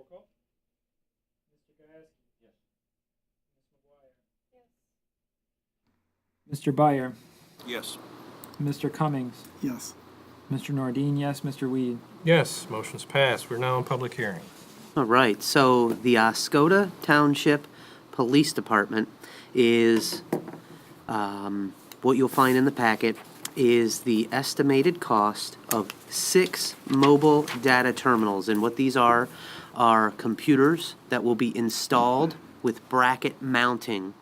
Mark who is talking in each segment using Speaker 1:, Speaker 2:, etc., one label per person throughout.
Speaker 1: call. Mr. Gajewski.
Speaker 2: Yes.
Speaker 1: Ms. McGuire. Mr. Byer.
Speaker 2: Yes.
Speaker 1: Mr. Cummings.
Speaker 3: Yes.
Speaker 1: Mr. Nordine, yes. Mr. Weed.
Speaker 4: Yes, motion's passed. We're now in public hearing.
Speaker 5: All right, so the Oscoda Township Police Department is, what you'll find in the packet is the estimated cost of 6 mobile data terminals. And what these are computers that will be installed with bracket mounting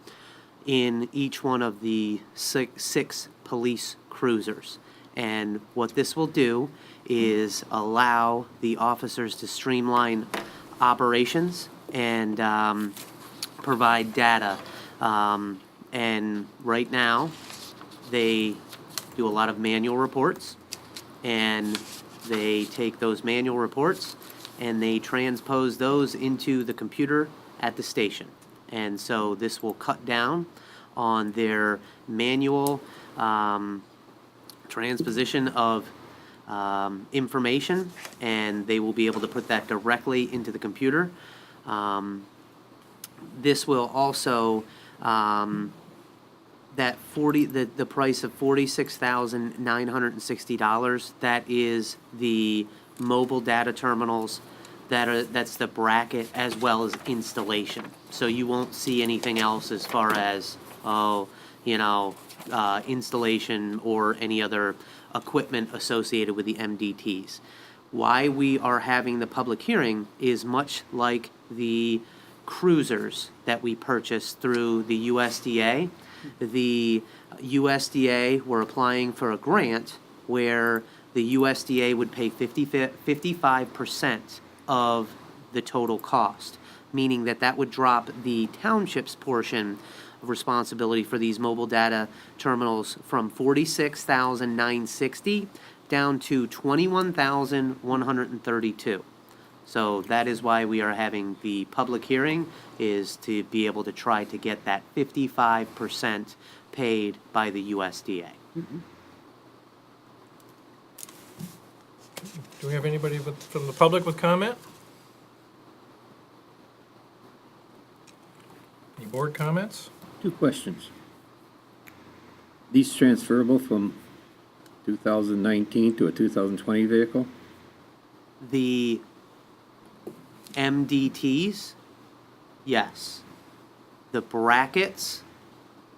Speaker 5: in each one of the six police cruisers. And what this will do is allow the officers to streamline operations and provide data. And right now, they do a lot of manual reports, and they take those manual reports and they transpose those into the computer at the station. And so this will cut down on their manual transposition of information, and they will be able to put that directly into the computer. This will also, the price of $46,960, that is the mobile data terminals, that's the bracket as well as installation. So you won't see anything else as far as, installation or any other equipment associated with the MDTs. Why we are having the public hearing is much like the cruisers that we purchased through the USDA. The USDA were applying for a grant where the USDA would pay 55% of the total cost, meaning that would drop the township's portion of responsibility for these mobile data terminals from $46,960 down to $21,132. So that is why we are having the public hearing, is to be able to try to get that 55% paid by the USDA.
Speaker 3: Mm-hmm.
Speaker 4: Do we have anybody from the public with comment? Any board comments?
Speaker 6: 2 questions. These transferable from 2019 to a 2020 vehicle?
Speaker 5: The MDTs, yes. The brackets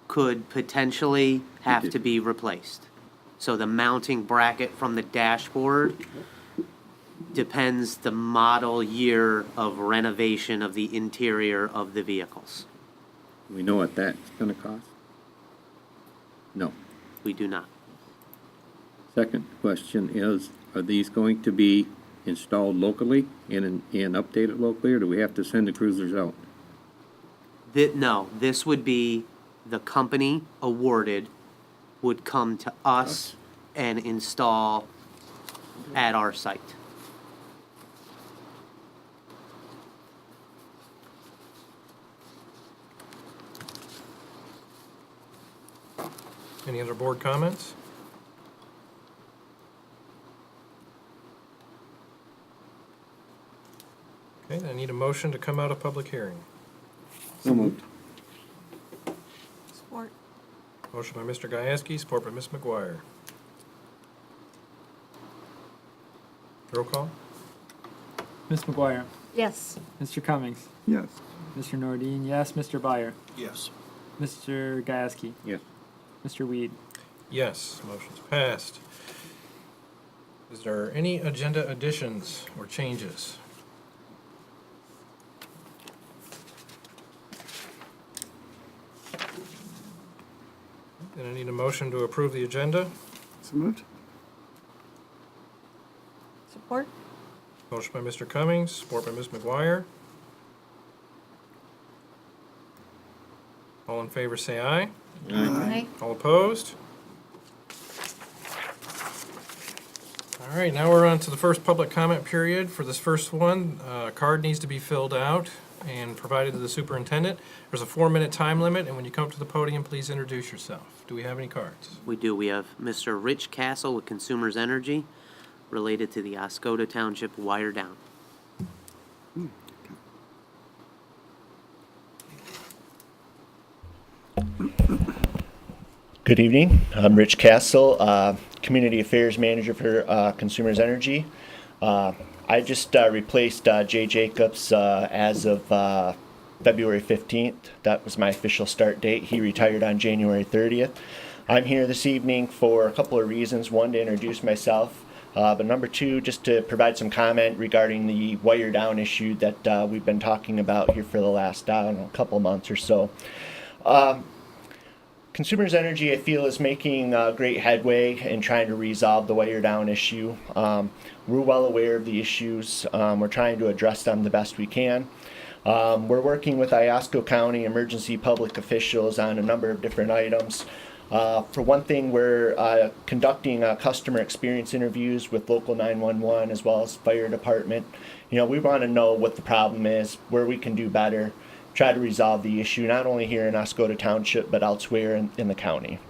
Speaker 5: could potentially have to be replaced. So the mounting bracket from the dashboard depends the model year of renovation of the interior of the vehicles.
Speaker 6: We know what that's gonna cost? No.
Speaker 5: We do not.
Speaker 6: Second question is, are these going to be installed locally and updated locally, or do we have to send the cruisers out?
Speaker 5: No, this would be the company awarded would come to us and install at our site.
Speaker 4: Any other board comments? Okay, I need a motion to come out of public hearing.
Speaker 6: So moved.
Speaker 7: Support.
Speaker 4: Motion by Mr. Gajewski, support by Ms. McGuire. Roll call?
Speaker 1: Ms. McGuire.
Speaker 7: Yes.
Speaker 1: Mr. Cummings.
Speaker 3: Yes.
Speaker 1: Mr. Nordine, yes. Mr. Byer.
Speaker 2: Yes.
Speaker 1: Mr. Gajewski.
Speaker 6: Yes.
Speaker 1: Mr. Weed.
Speaker 4: Yes, motion's passed. Is there any agenda additions or changes? Then I need a motion to approve the agenda.
Speaker 3: So moved.
Speaker 7: Support.
Speaker 4: Motion by Mr. Cummings, support by Ms. McGuire. All in favor say aye.
Speaker 7: Aye.
Speaker 4: All opposed? All right, now we're on to the first public comment period. For this first one, a card needs to be filled out and provided to the superintendent. There's a 4-minute time limit, and when you come up to the podium, please introduce yourself. Do we have any cards?
Speaker 5: We do. We have Mr. Rich Castle with Consumers Energy related to the Oscoda Township wire down.
Speaker 2: Good evening. I'm Rich Castle, Community Affairs Manager for Consumers Energy. I just replaced Jay Jacobs as of February 15th. That was my official start date. He retired on January 30th. I'm here this evening for a couple of reasons. One, to introduce myself, but number two, just to provide some comment regarding the wire down issue that we've been talking about here for the last couple months or so. Consumers Energy, I feel, is making great headway in trying to resolve the wire down issue. We're well aware of the issues. We're trying to address them the best we can. We're working with Oscoda County emergency public officials on a number of different items. For one thing, we're conducting customer experience interviews with local 911 as well as fire department. You know, we want to know what the problem is, where we can do better, try to resolve the issue, not only here in Oscoda Township, but elsewhere in the county.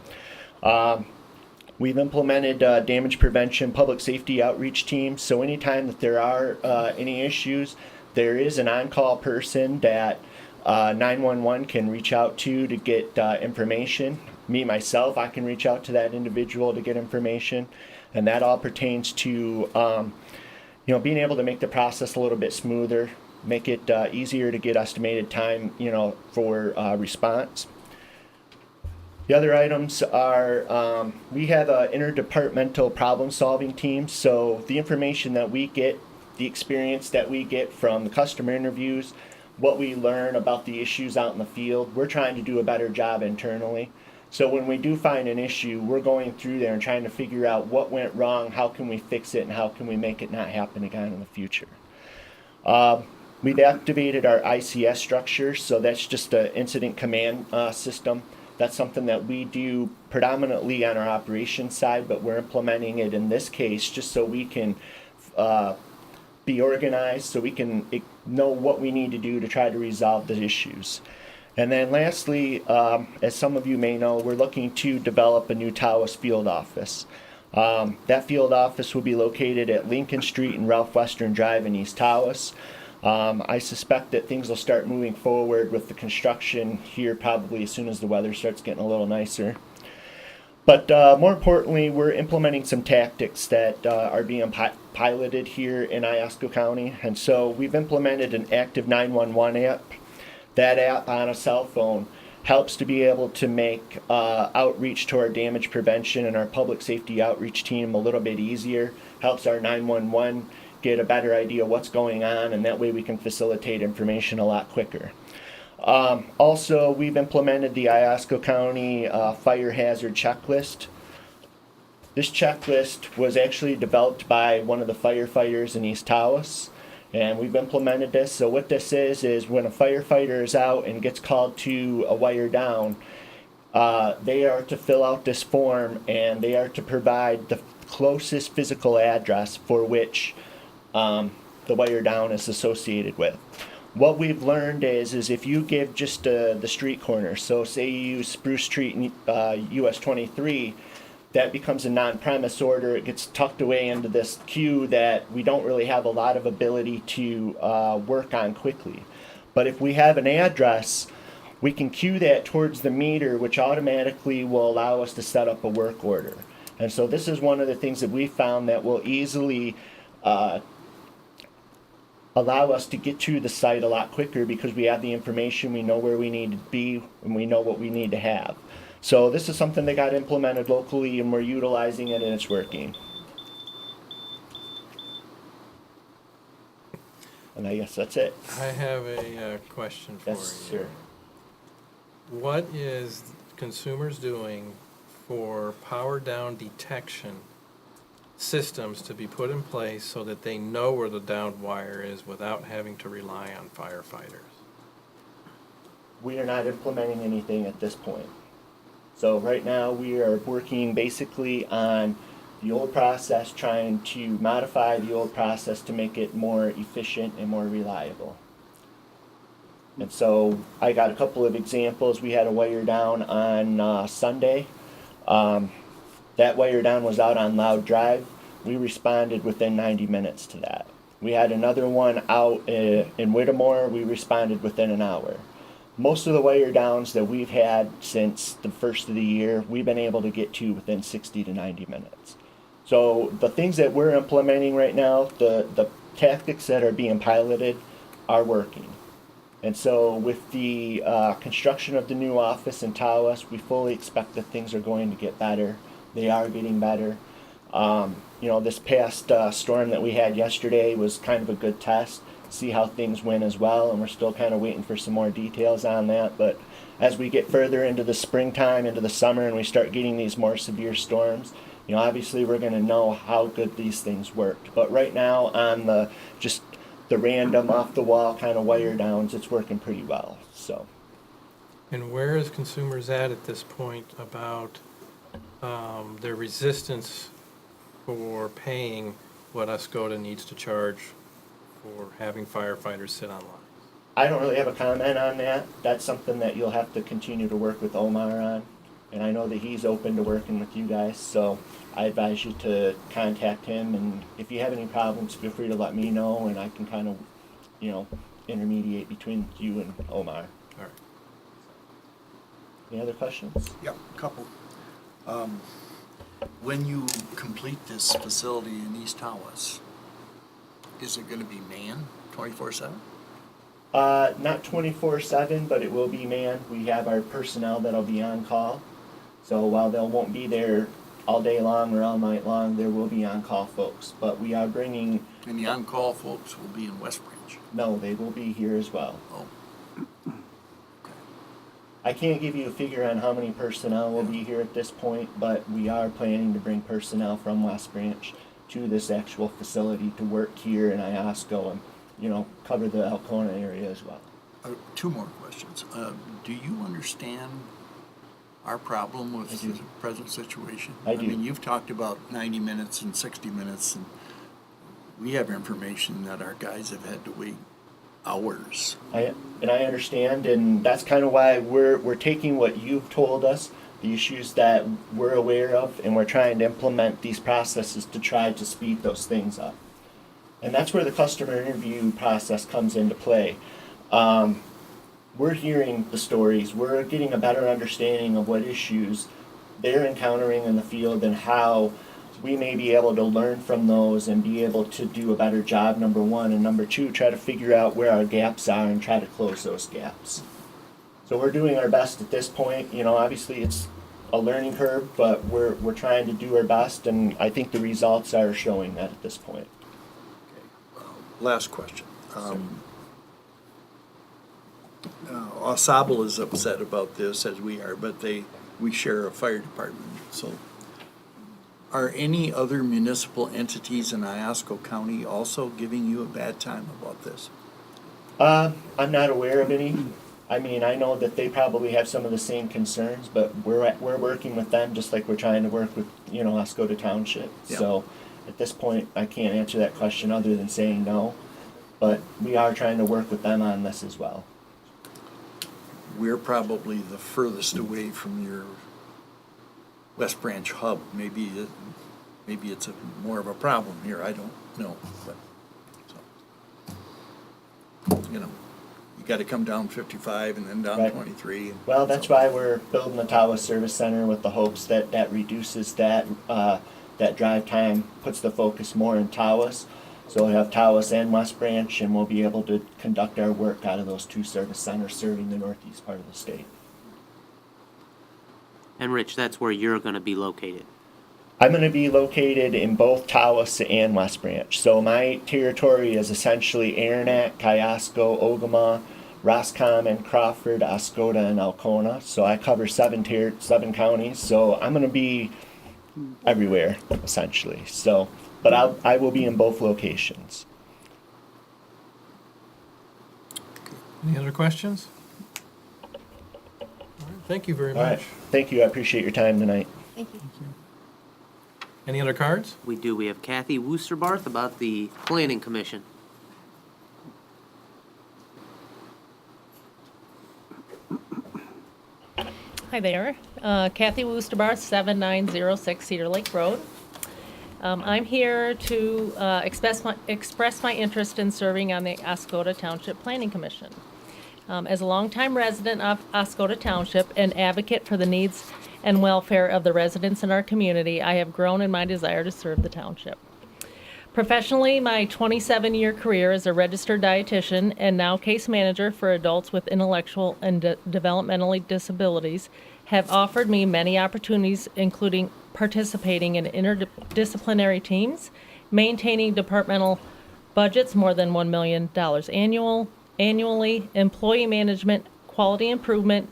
Speaker 2: We've implemented damage prevention public safety outreach teams, so anytime that there are any issues, there is an on-call person that 911 can reach out to get information. Me, myself, I can reach out to that individual to get information, and that all pertains to being able to make the process a little bit smoother, make it easier to get estimated time, for response. The other items are we have an interdepartmental problem-solving team, so the information that we get, the experience that we get from the customer interviews, what we learn about the issues out in the field, we're trying to do a better job internally. So when we do find an issue, we're going through there and trying to figure out what went wrong, how can we fix it, and how can we make it not happen again in the future. We've activated our ICS structure, so that's just an incident command system. That's something that we do predominantly on our operations side, but we're implementing it in this case just so we can be organized, so we can know what we need to do to try to resolve the issues. And then lastly, as some of you may know, we're looking to develop a new Tawas field office. That field office will be located at Lincoln Street and Ralph Western Drive in East Tawas. I suspect that things will start moving forward with the construction here probably as soon as the weather starts getting a little nicer. But more importantly, we're implementing some tactics that are being piloted here in Oscoda County. And so we've implemented an active 911 app. That app on a cell phone helps to be able to make outreach to our damage prevention and our public safety outreach team a little bit easier, helps our 911 get a better idea of what's going on, and that way we can facilitate information a lot quicker. Also, we've implemented the Oscoda County fire hazard checklist. This checklist was actually developed by one of the firefighters in East Tawas, and we've implemented this. So what this is when a firefighter is out and gets called to a wire down, they are to fill out this form, and they are to provide the closest physical address for which the wire down is associated with. What we've learned is if you give just the street corner, so say you use Spruce Street and US 23, that becomes a non-premise order. It gets tucked away into this queue that we don't really have a lot of ability to work on quickly. But if we have an address, we can queue that towards the meter, which automatically will allow us to set up a work order. And so this is one of the things that we found that will easily allow us to get to the site a lot quicker because we have the information, we know where we need to be, and we know what we need to have. So this is something that got implemented locally, and we're utilizing it, and it's working. And I guess that's it.
Speaker 4: I have a question for
Speaker 6: Yes,
Speaker 4: you.
Speaker 6: sir.
Speaker 4: What is consumers doing for power down detection systems to be put in place so that they know where the downed wire is without having to rely on firefighters?
Speaker 6: We are not implementing anything at this point. So right now we are working basically on the old process, trying to modify the old process to make it more efficient and more reliable. And so I got a couple of examples. We had a wire down on Sunday. That wire down was out on Loud Drive. We responded within 90 minutes to that. We had another one out in Whittemore. We responded within an hour. most of the wire downs that we've had since the first of the year, we've been able to get to within 60 to 90 minutes. So the things that we're implementing right now, the tactics that are being piloted are working. And so with the construction of the new office in Tawas, we fully expect that things are going to get better. They are getting better. This past storm that we had yesterday was kind of a good test, see how things went as well, and we're still kind of waiting for some more details on that. But as we get further into the springtime, into the summer, and we start getting these more severe storms, obviously we're going to know how good these things worked. But right now, on the random off the wall kind of wire downs, it's working pretty well. So.
Speaker 4: And where is consumers at this point about their resistance for paying what Oscoda needs to charge for having firefighters sit on lines?
Speaker 6: I don't really have a comment on that. That's something that you'll have to continue to work with Omar on. And I know that he's open to working with you guys, so I advise you to contact him. And if you have any problems, feel free to let me know, and I can kind of, intermediate between you and Omar.
Speaker 4: All right.
Speaker 6: Any other questions?
Speaker 3: Yep, couple. When you complete this facility in East Tawas, is it gonna be manned 24/7?
Speaker 6: Not 24/7, but it will be manned. We have our personnel that'll be on call. So while they won't be there all day long or all night long, there will be on-call folks. But we are bringing,
Speaker 3: And the on-call folks will be in West Branch?
Speaker 6: no, they will be here as well.
Speaker 3: Oh. Okay.
Speaker 6: I can't give you a figure on how many personnel will be here at this point, but we are planning to bring personnel from West Branch to this actual facility to work here in Iosco and, cover the Alcona area as well.
Speaker 3: Two more questions. Do you understand our problem with
Speaker 6: I do.
Speaker 3: the present situation?
Speaker 6: I do.
Speaker 3: mean, you've talked about 90 minutes and 60 minutes, and we have information that our guys have had to wait hours.
Speaker 6: I understand, and that's kind of why we're taking what you've told us, the issues that we're aware of, and we're trying to implement these processes to try to speed those things up. And that's where the customer interview process comes into play. We're hearing the stories, we're getting a better understanding of what issues they're encountering in the field and how we may be able to learn from those and be able to do a better job, number one, and number two, try to figure out where our gaps are and try to close those gaps. So we're doing our best at this point. Obviously it's a learning curve, but we're trying to do our best, and I think the results are showing that at this point.
Speaker 3: Last question. Oscoda is upset about this, as we are, but we share a fire department. So, are any other municipal entities in Iosco County also giving you a bad time about this?
Speaker 6: I'm not aware of any. I mean, I know that they probably have some of the same concerns, but we're working with them just like we're trying to work with, Oscoda Township.
Speaker 3: Yeah.
Speaker 6: So at this point, I can't answer that question other than saying no. But we are trying to work with them on this as well.
Speaker 3: We're probably the furthest away from your West Branch hub. Maybe it's more of a problem here. I don't know, but you got to come down 55 and then down
Speaker 6: Right.
Speaker 3: 23.
Speaker 6: Well, that's why we're building the Tawas Service Center with the hopes that reduces that drive time, puts the focus more in Tawas. So we'll have Tawas and West Branch, and we'll be able to conduct our work out of those two service centers serving the northeast part of the state.
Speaker 5: And Rich, that's where you're going to be located.
Speaker 6: I'm going to be located in both Tawas and West Branch. So my territory is essentially Aranac, Iosco, Ogama, Roscommon, Crawford, Oscoda, and Alcona. So I cover seven counties. So I'm going to be everywhere, essentially. So, but I will be in both locations.
Speaker 4: Any other questions? All right, thank you very
Speaker 6: All right.
Speaker 4: much.
Speaker 6: Thank you. I appreciate your time tonight.
Speaker 7: Thank you.
Speaker 4: Any other cards?
Speaker 5: We do. We have Kathy Woosterbarth about the Planning Commission.
Speaker 8: Hi there, Kathy Woosterbarth, 7906 Cedar Lake Road. I'm here to express my interest in serving on the Oscoda Township Planning Commission. As a longtime resident of Oscoda Township and advocate for the needs and welfare of the residents in our community, I have grown in my desire to serve the township. Professionally, my 27-year career as a registered dietitian and now case manager for adults with intellectual and developmental disabilities have offered me many opportunities, including participating in interdisciplinary teams, maintaining departmental budgets more than $1 million annually, employee management, quality improvement,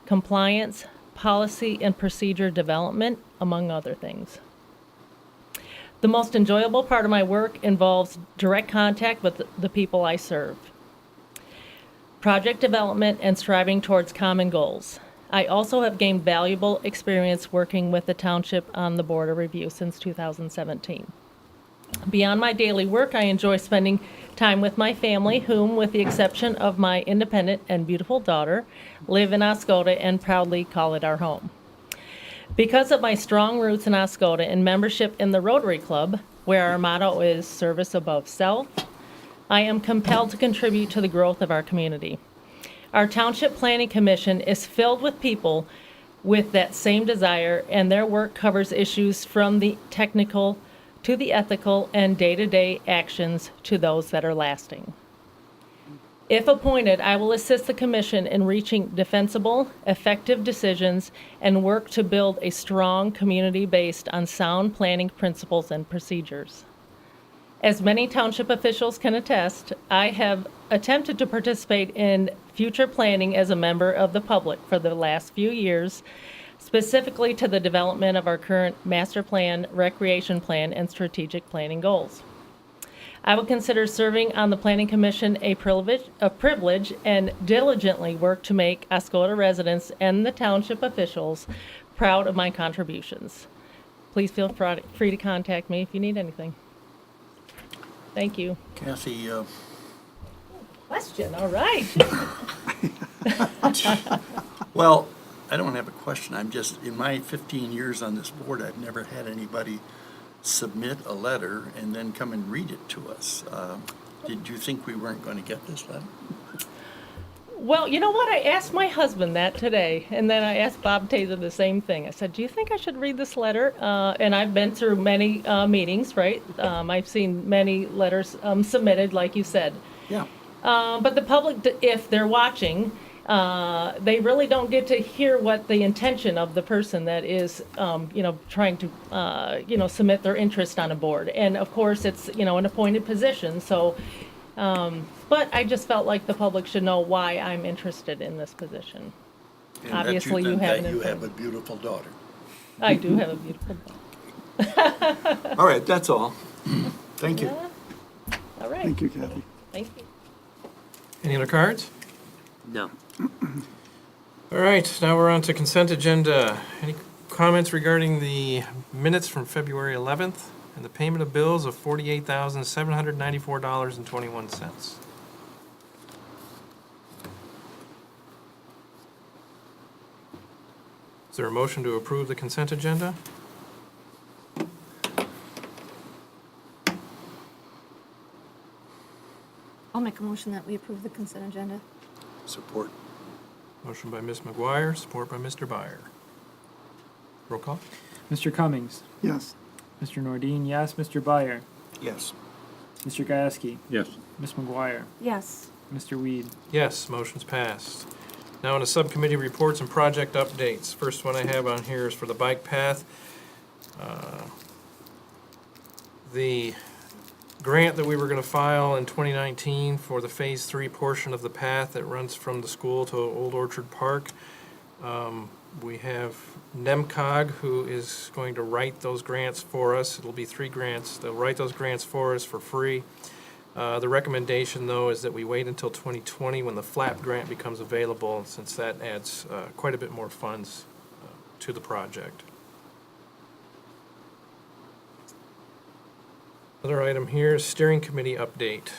Speaker 8: compliance, policy and procedure development, among other things. The most enjoyable part of my work involves direct contact with the people I serve, project development, and striving towards common goals. I also have gained valuable experience working with the township on the Board of Review since 2017. Beyond my daily work, I enjoy spending time with my family, whom, with the exception of my independent and beautiful daughter, live in Oscoda and proudly call it our home. Because of my strong roots in Oscoda and membership in the Rotary Club, where our motto is service above self, I am compelled to contribute to the growth of our community. Our Township Planning Commission is filled with people with that same desire, and their work covers issues from the technical to the ethical and day-to-day actions to those that are lasting. If appointed, I will assist the Commission in reaching defensible, effective decisions and work to build a strong community based on sound planning principles and procedures. As many township officials can attest, I have attempted to participate in future planning as a member of the public for the last few years, specifically to the development of our current master plan, recreation plan, and strategic planning goals. I will consider serving on the Planning Commission a privilege and diligently work to make Oscoda residents and the township officials proud of my contributions. Please feel free to contact me if you need anything. Thank you.
Speaker 3: Kathy,
Speaker 8: Question, all right.
Speaker 3: well, I don't have a question. I'm just, in my 15 years on this board, I've never had anybody submit a letter and then come and read it to us. Did you think we weren't going to get this letter?
Speaker 8: Well, you know what? I asked my husband that today, and then I asked Bob Taser the same thing. I said, do you think I should read this letter? And I've been through many meetings, right? I've seen many letters submitted, like you said.
Speaker 3: Yeah.
Speaker 8: But the public, if they're watching, they really don't get to hear what the intention of the person that is, trying to, submit their interest on a board. And of course, it's, an appointed position. So, but I just felt like the public should know why I'm interested in this position.
Speaker 3: And
Speaker 8: Obviously,
Speaker 3: that
Speaker 8: you have
Speaker 3: that
Speaker 8: an
Speaker 3: you have
Speaker 8: influence.
Speaker 3: a beautiful daughter.
Speaker 8: I do have a beautiful daughter.
Speaker 3: All right, that's all. Thank you.
Speaker 8: Yeah. All right.
Speaker 9: Thank you, Kathy.
Speaker 8: Thank you.
Speaker 4: Any other cards?
Speaker 5: No.
Speaker 4: All right, now we're on to consent agenda. Any comments regarding the minutes from February 11th and the payment of bills of $48,794.21? Is there a motion to approve the consent agenda?
Speaker 7: I'll make a motion that we approve the consent agenda.
Speaker 3: Support.
Speaker 4: Motion by Ms. McGuire, support by Mr. Byer. Roll call?
Speaker 1: Mr. Cummings,
Speaker 9: Yes.
Speaker 1: Mr. Nordine, yes. Mr. Byer,
Speaker 3: Yes.
Speaker 1: Mr. Gieske,
Speaker 9: Yes.
Speaker 1: Ms. McGuire,
Speaker 7: Yes.
Speaker 1: Mr. Weed.
Speaker 4: Yes, motion's passed. Now on to subcommittee reports and project updates. First one I have on here is for the bike path. The grant that we were gonna file in 2019 for the Phase 3 portion of the path that runs from the school to Old Orchard Park. We have NEMCOG, who is going to write those grants for us. It'll be 3 grants. They'll write those grants for us for free. The recommendation, though, is that we wait until 2020 when the FLAP grant becomes available, since that adds quite a bit more funds to the project. Another item here is steering committee update.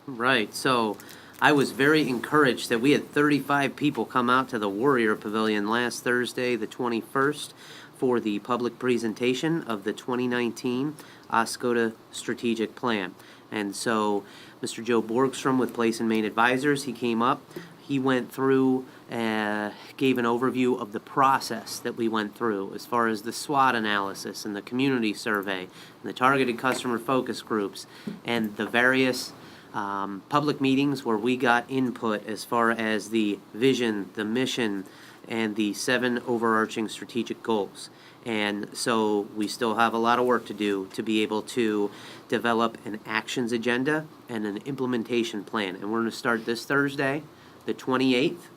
Speaker 5: Right, so I was very encouraged that we had 35 people come out to the Warrior Pavilion last Thursday, the 21st, for the public presentation of the 2019 Oscoda Strategic Plan. And so Mr. Joe Borgstrom with Place and Main Advisors, he came up, he went through, gave an overview of the process that we went through as far as the SWOT analysis and the community survey and the targeted customer focus groups and the various public meetings where we got input as far as the vision, the mission, and the 7 overarching strategic goals. And so we still have a lot of work to do to be able to develop an actions agenda and an implementation plan. And we're going to start this Thursday, the 28th,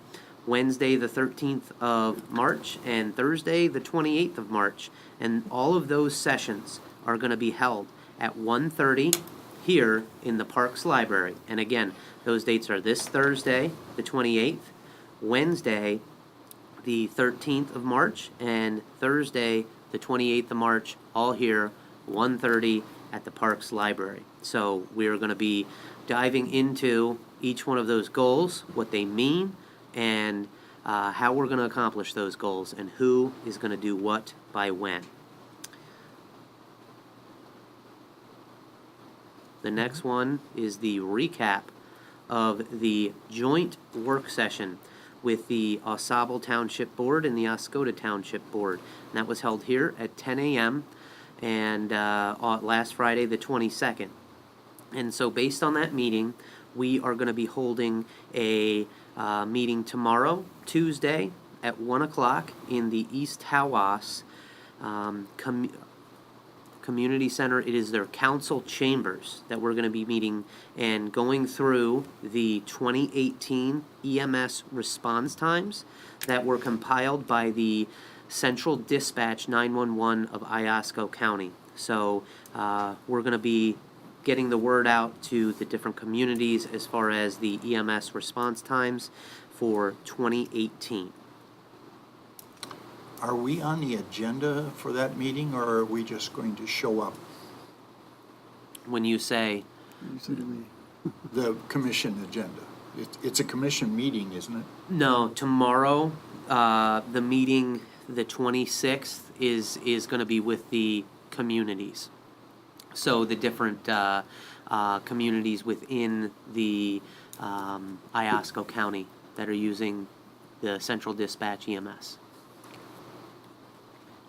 Speaker 5: Wednesday, the 13th of March, and Thursday, the 28th of March. And all of those sessions are going to be held at 1:30 here in the Parks Library. And again, those dates are this Thursday, the 28th, Wednesday, the 13th of March, and Thursday, the 28th of March, all here, 1:30 at the Parks Library. So we're going to be diving into each one of those goals, what they mean, and how we're going to accomplish those goals, and who is going to do what by when. The next one is the recap of the joint work session with the Oscoda Township Board and the Oscoda Township Board. And that was held here at 10 a.m. and last Friday, the 22nd. And so based on that meeting, we are going to be holding a meeting tomorrow, Tuesday, at 1 o'clock in the East Hawass Community Center. It is their council chambers that we're going to be meeting and going through the 2018 EMS response times that were compiled by the Central Dispatch 911 of Oscoda County. So we're going to be getting the word out to the different communities as far as the EMS response times for 2018.
Speaker 3: Are we on the agenda for that meeting, or are we just going to show up?
Speaker 5: When you say,
Speaker 3: The commission agenda. It's a commission meeting, isn't it?
Speaker 5: no, tomorrow, the meeting, the 26th, is going to be with the communities. So the different communities within the Oscoda County that are using the Central Dispatch EMS.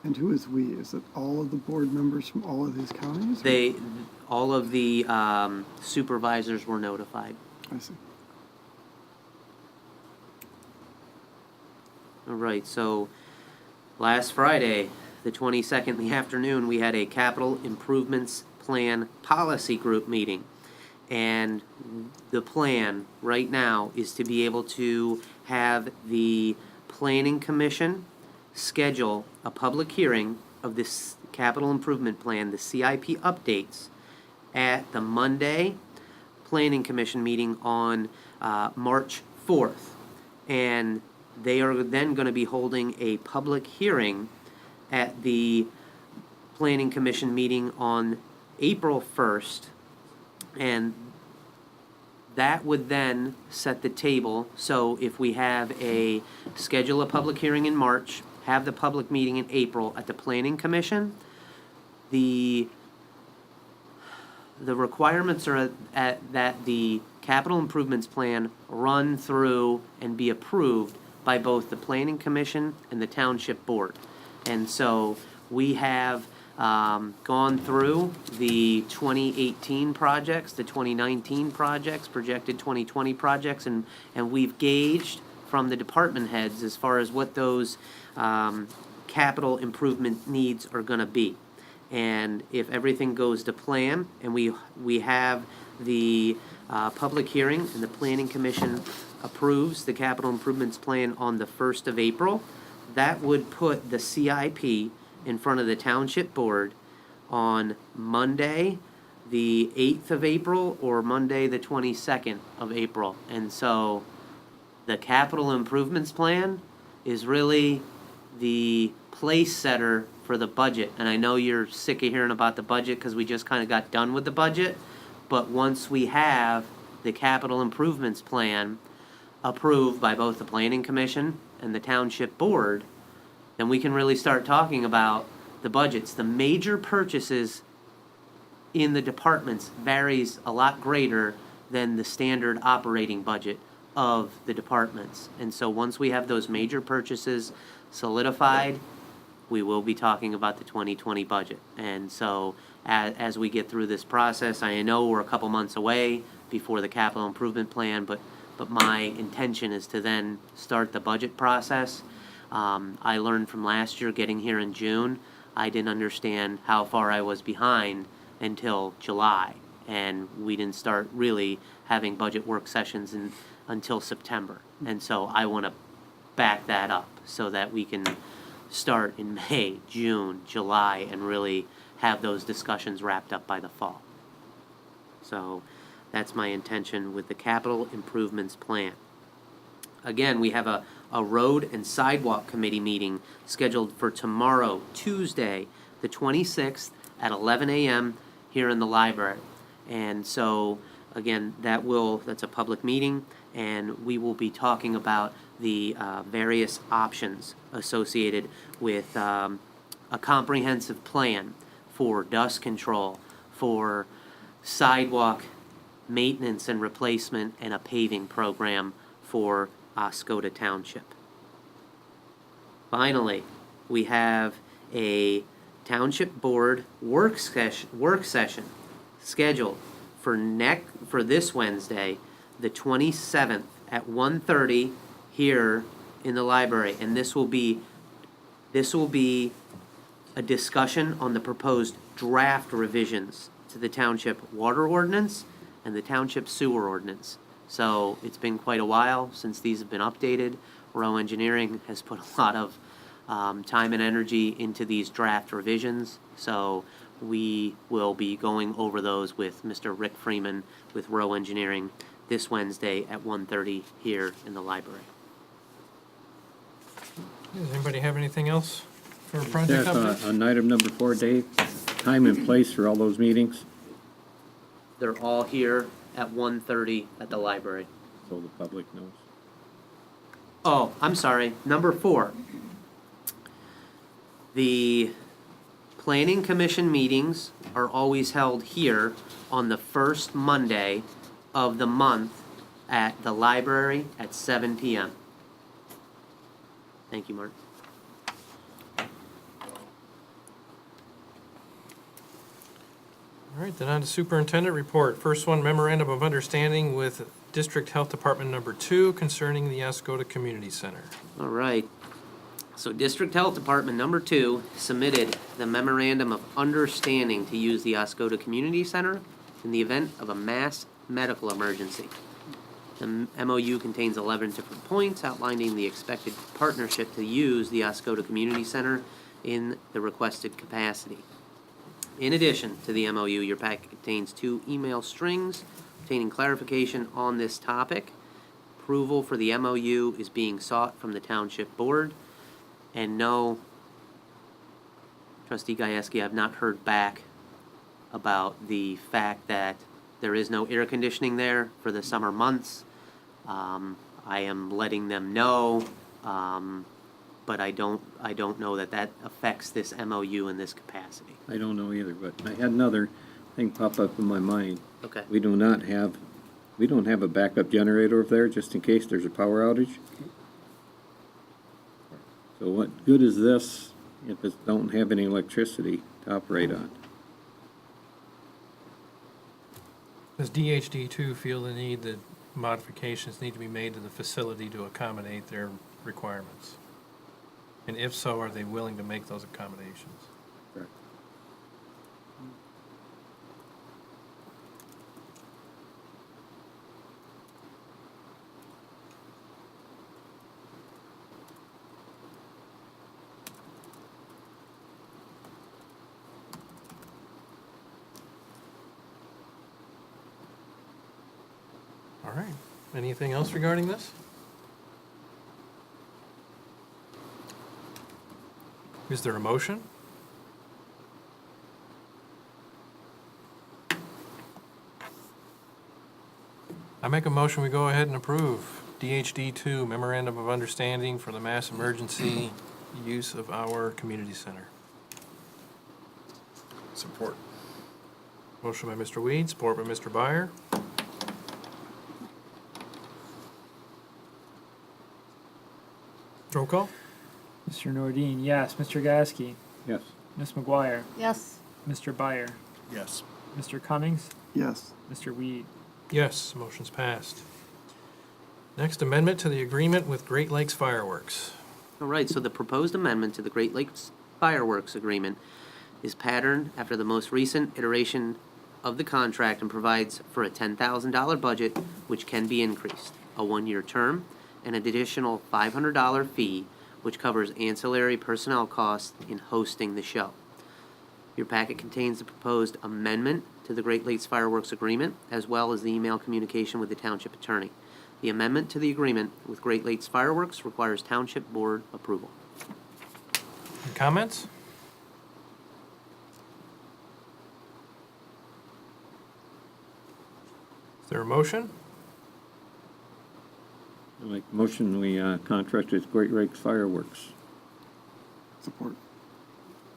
Speaker 9: And who is we? Is it all of the board members from all of these counties?
Speaker 5: All of the supervisors were notified.
Speaker 9: I see.
Speaker 5: All right, so last Friday, the 22nd in the afternoon, we had a capital improvements plan policy group meeting. And the plan right now is to be able to have the Planning Commission schedule a public hearing of this capital improvement plan, the CIP updates, at the Monday Planning Commission meeting on March 4th. And they are then going to be holding a public hearing at the Planning Commission meeting on April 1st. And that would then set the table. So if we have schedule a public hearing in March, have the public meeting in April at the Planning Commission, the requirements are that the capital improvements plan run through and be approved by both the Planning Commission and the Township Board. And so we have gone through the 2018 projects, the 2019 projects, projected 2020 projects, and we've gauged from the department heads as far as what those capital improvement needs are going to be. And if everything goes to plan and we have the public hearing and the Planning Commission approves the capital improvements plan on the 1st of April, that would put the CIP in front of the Township Board on Monday, the 8th of April, or Monday, the 22nd of April. And so the capital improvements plan is really the place setter for the budget. And I know you're sick of hearing about the budget because we just kind of got done with the budget. But once we have the capital improvements plan approved by both the Planning Commission and the Township Board, then we can really start talking about the budgets. The major purchases in the departments varies a lot greater than the standard operating budget of the departments. And so once we have those major purchases solidified, we will be talking about the 2020 budget. And so as we get through this process, I know we're a couple months away before the capital improvement plan, but my intention is to then start the budget process. I learned from last year getting here in June, I didn't understand how far I was behind until July. And we didn't start really having budget work sessions until September. And so I want to back that up so that we can start in May, June, July, and really have those discussions wrapped up by the fall. So that's my intention with the capital improvements plan. Again, we have a road and sidewalk committee meeting scheduled for tomorrow, Tuesday, the 26th at 11 a.m. here in the library. And so, again, that's a public meeting, and we will be talking about the various options associated with a comprehensive plan for dust control, for sidewalk maintenance and replacement, and a paving program for Oscoda Township. Finally, we have a Township Board work session scheduled for this Wednesday, the 27th at 1:30 here in the library, and this will be a discussion on the proposed draft revisions to the Township Water Ordinance and the Township Sewer Ordinance. So it's been quite a while since these have been updated. Rowe Engineering has put a lot of time and energy into these draft revisions. So we will be going over those with Mr. Rick Freeman with Rowe Engineering this Wednesday at 1:30 here in the library.
Speaker 4: Does anybody have anything else for project
Speaker 10: Yes,
Speaker 4: updates?
Speaker 10: on item number 4, Dave, time and place for all those meetings,
Speaker 5: They're all here at 1:30 at the library.
Speaker 10: so the public knows.
Speaker 5: Oh, I'm sorry. Number 4. The Planning Commission meetings are always held here on the first Monday of the month at the library at 7 p.m. Thank you, Mark.
Speaker 4: All right, then on to superintendent report. First one, memorandum of understanding with District Health Department number 2 concerning the Oscoda Community Center.
Speaker 5: All right. So District Health Department number 2 submitted the memorandum of understanding to use the Oscoda Community Center in the event of a mass medical emergency. The MOU contains 11 different points outlining the expected partnership to use the Oscoda Community Center in the requested capacity. In addition to the MOU, your packet contains 2 email strings containing clarification on this topic. Approval for the MOU is being sought from the Township Board. And no, Trustee Gajewski, I've not heard back about the fact that there is no air conditioning there for the summer months. I am letting them know, but I don't know that affects this MOU in this capacity.
Speaker 10: I don't know either, but I had another thing pop up in my mind.
Speaker 5: Okay.
Speaker 10: We don't have a backup generator over there just in case there's a power outage. So what good is this if it don't have any electricity to operate on?
Speaker 4: Does DHD2 feel the need that modifications need to be made to the facility to accommodate their requirements? And if so, are they willing to make those accommodations?
Speaker 10: Correct.
Speaker 4: All right. Anything else regarding this? Is there a motion? I make a motion, we go ahead and approve DHD2 Memorandum of Understanding for the mass emergency use of our community center.
Speaker 3: Support.
Speaker 4: Motion by Mr. Weed, support by Mr. Byer. Roll call?
Speaker 1: Mr. Nordine, yes. Mr. Gasky,
Speaker 10: Yes.
Speaker 1: Ms. McGuire,
Speaker 7: Yes.
Speaker 1: Mr. Byer,
Speaker 3: Yes.
Speaker 1: Mr. Cummings,
Speaker 9: Yes.
Speaker 1: Mr. Weed.
Speaker 4: Yes, motion's passed. Next, amendment to the agreement with Great Lakes Fireworks.
Speaker 5: All right, so the proposed amendment to the Great Lakes Fireworks Agreement is patterned after the most recent iteration of the contract and provides for a $10,000 budget, which can be increased, a one-year term, and an additional $500 fee, which covers ancillary personnel costs in hosting the show. Your packet contains the proposed amendment to the Great Lakes Fireworks Agreement, as well as the email communication with the township attorney. The amendment to the agreement with Great Lakes Fireworks requires township board approval.
Speaker 4: Any comments? Is there a motion?
Speaker 10: I make a motion, we contract with Great Lakes Fireworks.
Speaker 9: Support.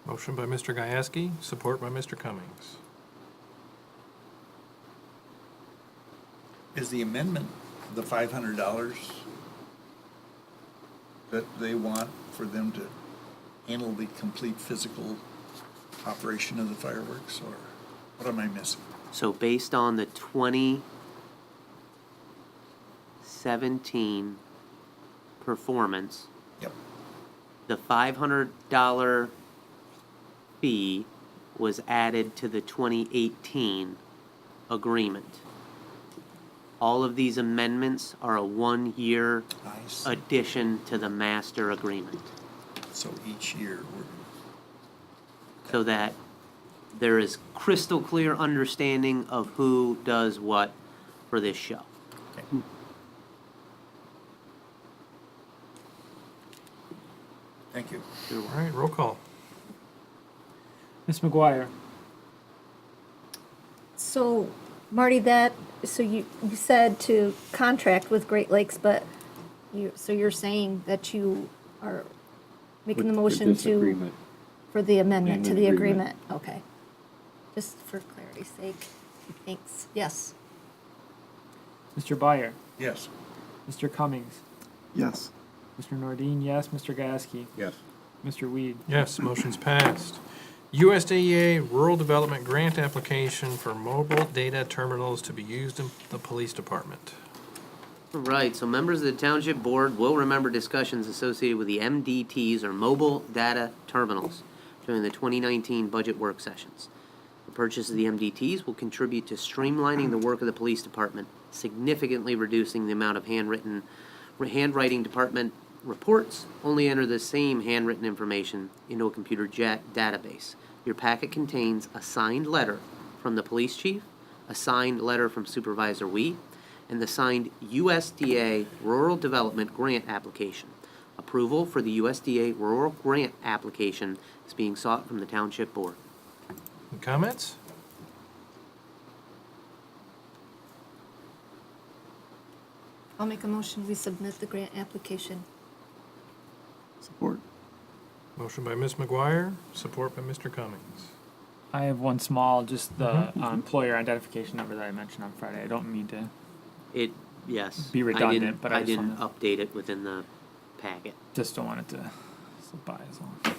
Speaker 4: Motion by Mr. Gieske, support by Mr. Cummings.
Speaker 3: Is the amendment the $500 that they want for them to handle the complete physical operation of the fireworks, or what am I missing?
Speaker 5: So based on the 2017 performance,
Speaker 3: Yep.
Speaker 5: the $500 fee was added to the 2018 agreement. All of these amendments are a one-year
Speaker 3: I see.
Speaker 5: addition to the master agreement,
Speaker 3: So each year, we're,
Speaker 5: so that there is crystal clear understanding of who does what for this show.
Speaker 3: thank you.
Speaker 4: All right, roll call.
Speaker 1: Ms. McGuire,
Speaker 7: So, Marty, so you said to contract with Great Lakes, but so you're saying that you are making the
Speaker 10: With
Speaker 7: motion
Speaker 10: this
Speaker 7: to,
Speaker 10: agreement.
Speaker 7: for the amendment to the
Speaker 10: Agreement.
Speaker 7: agreement? Okay. Just for clarity's sake. Thanks. Yes.
Speaker 1: Mr. Byer,
Speaker 3: Yes.
Speaker 1: Mr. Cummings,
Speaker 9: Yes.
Speaker 1: Mr. Nordine, yes. Mr. Gasky,
Speaker 10: Yes.
Speaker 1: Mr. Weed.
Speaker 4: Yes, motion's passed. USDA Rural Development Grant Application for mobile data terminals to be used in the police department.
Speaker 5: All right, so members of the township board will remember discussions associated with the MDTs, or mobile data terminals, during the 2019 budget work sessions. The purchase of the MDTs will contribute to streamlining the work of the police department, significantly reducing the amount of handwriting department reports. Only enter the same handwritten information into a computer database. Your packet contains a signed letter from the police chief, a signed letter from Supervisor Wee, and the signed USDA Rural Development Grant Application. Approval for the USDA Rural Grant Application is being sought from the Township Board.
Speaker 4: Any comments?
Speaker 7: I'll make a motion, we submit the grant application.
Speaker 9: Support.
Speaker 4: Motion by Ms. McGuire, support by Mr. Cummings.
Speaker 1: I have one small, just the employer identification number that I mentioned on Friday. I don't mean to.
Speaker 5: Yes.
Speaker 1: Be redundant, but I
Speaker 5: I
Speaker 1: just
Speaker 5: didn't
Speaker 1: wanted-
Speaker 5: update it within the packet.
Speaker 1: Just don't want it to slip by as well.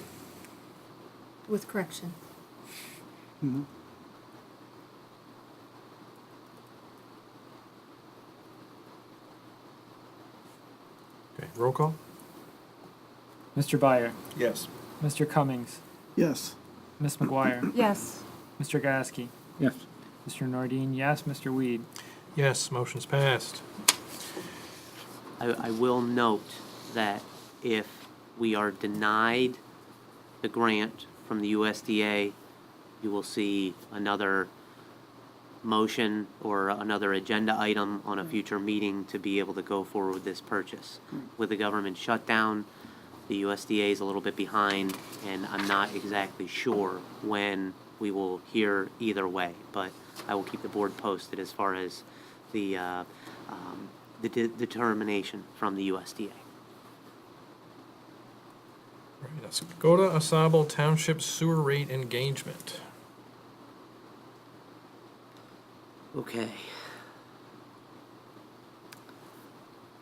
Speaker 7: With correction.
Speaker 9: Mhm.
Speaker 4: Okay, roll call?
Speaker 1: Mr. Byer,
Speaker 3: Yes.
Speaker 1: Mr. Cummings,
Speaker 9: Yes.
Speaker 1: Ms. McGuire,
Speaker 7: Yes.
Speaker 1: Mr. Gasky,
Speaker 10: Yes.
Speaker 1: Mr. Nordine, yes. Mr. Weed.
Speaker 4: Yes, motion's passed.
Speaker 5: I will note that if we are denied the grant from the USDA, you will see another motion or another agenda item on a future meeting to be able to go forward with this purchase. With the government shutdown, the USDA is a little bit behind, and I'm not exactly sure when we will hear either way, but I will keep the board posted as far as the determination from the USDA.
Speaker 4: Right, Oscoda Asable Township Sewer Rate Engagement.
Speaker 5: Okay.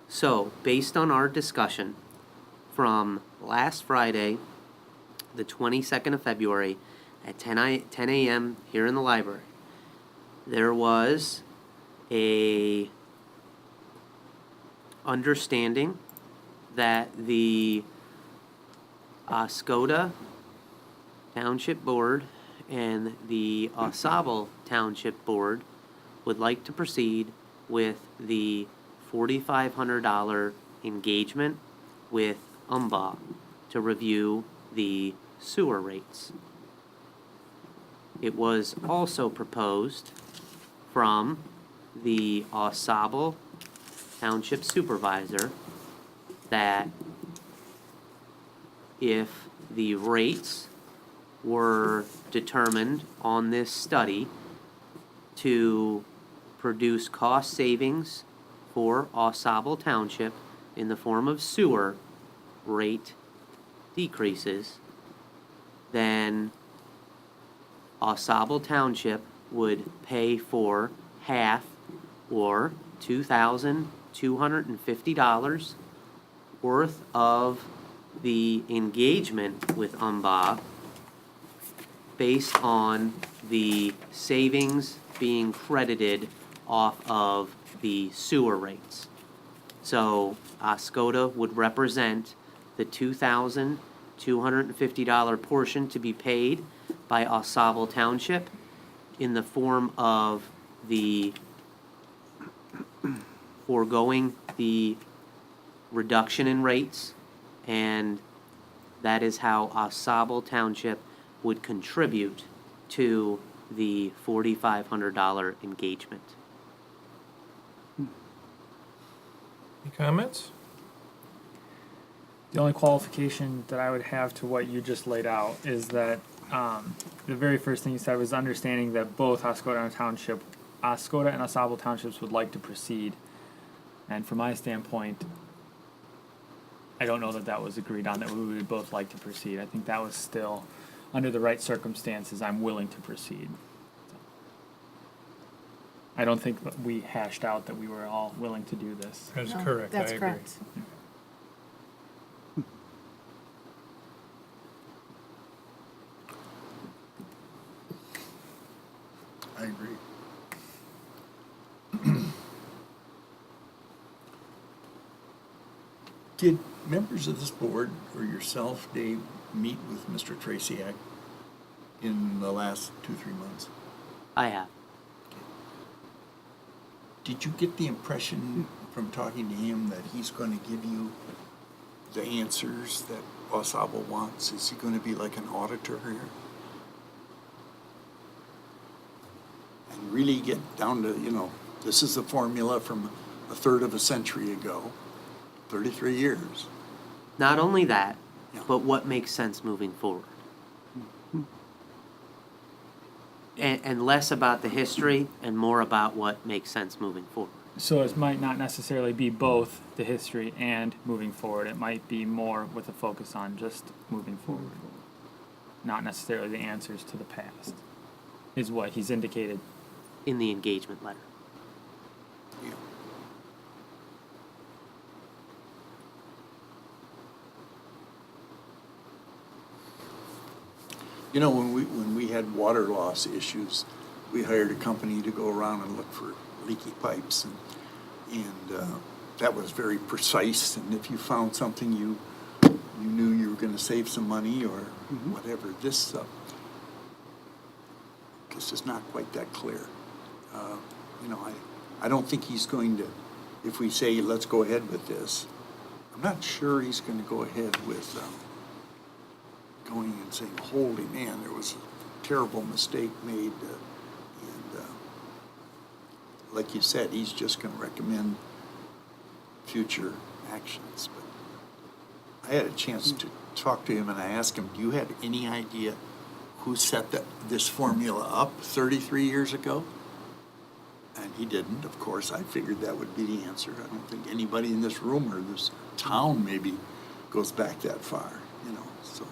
Speaker 5: So, based on our discussion from last Friday, the 22nd of February, at 10 a.m. here in the library. There was a understanding that the Oscoda Township Board and the Osable Township Board would like to proceed with the $4,500 engagement with UMBA to review the sewer rates. It was also proposed from the Osable Township Supervisor that if the rates were determined on this study to produce cost savings for Osable Township in the form of sewer rate decreases, then Osable Township would pay for half, or $2,250 worth of the engagement with UMBA based on the savings being credited off of the sewer rates. So Oscoda would represent the $2,250 portion to be paid by Osable Township in the form of the foregoing the reduction in rates, and that is how Osable Township would contribute to the $4,500 engagement.
Speaker 4: Any comments?
Speaker 1: The only qualification that I would have to what you just laid out is that the very first thing you said was understanding that both Oscoda and Osable Townships would like to proceed. And from my standpoint, I don't know that that was agreed on, that we would both like to proceed. I think that was still, under the right circumstances, I'm willing to proceed. I don't think that we hashed out that we were all willing to do this.
Speaker 4: That's
Speaker 7: No,
Speaker 4: correct, I
Speaker 7: That's
Speaker 4: agree.
Speaker 7: correct.
Speaker 3: I agree. Did members of this board or yourself, Dave, meet with Mr. Traciak in the last 2-3 months?
Speaker 5: I have.
Speaker 3: Did you get the impression from talking to him that he's going to give you the answers that Osable wants? Is he going to be like an auditor here? And really get down to, this is the formula from a third of a century ago, 33 years.
Speaker 5: Not only that,
Speaker 3: Yeah.
Speaker 5: but what makes sense moving forward. And less about the history and more about what makes sense moving forward.
Speaker 1: So it might not necessarily be both the history and moving forward. It might be more with a focus on just moving forward, not necessarily the answers to the past, is what he's indicated.
Speaker 5: In the engagement letter.
Speaker 3: Yeah. When we had water loss issues, we hired a company to go around and look for leaky pipes, and that was very precise. And if you found something, you knew you were going to save some money or whatever. This is not quite that clear. I don't think he's going to. If we say let's go ahead with this, I'm not sure he's going to go ahead with. Going and saying, holy man, there was a terrible mistake made, and like you said, he's just going to recommend future actions. But I had a chance to talk to him, and I asked him, do you have any idea who set this formula up 33 years ago? And he didn't, of course. I figured that would be the answer. I don't think anybody in this room or this town maybe goes back that far, so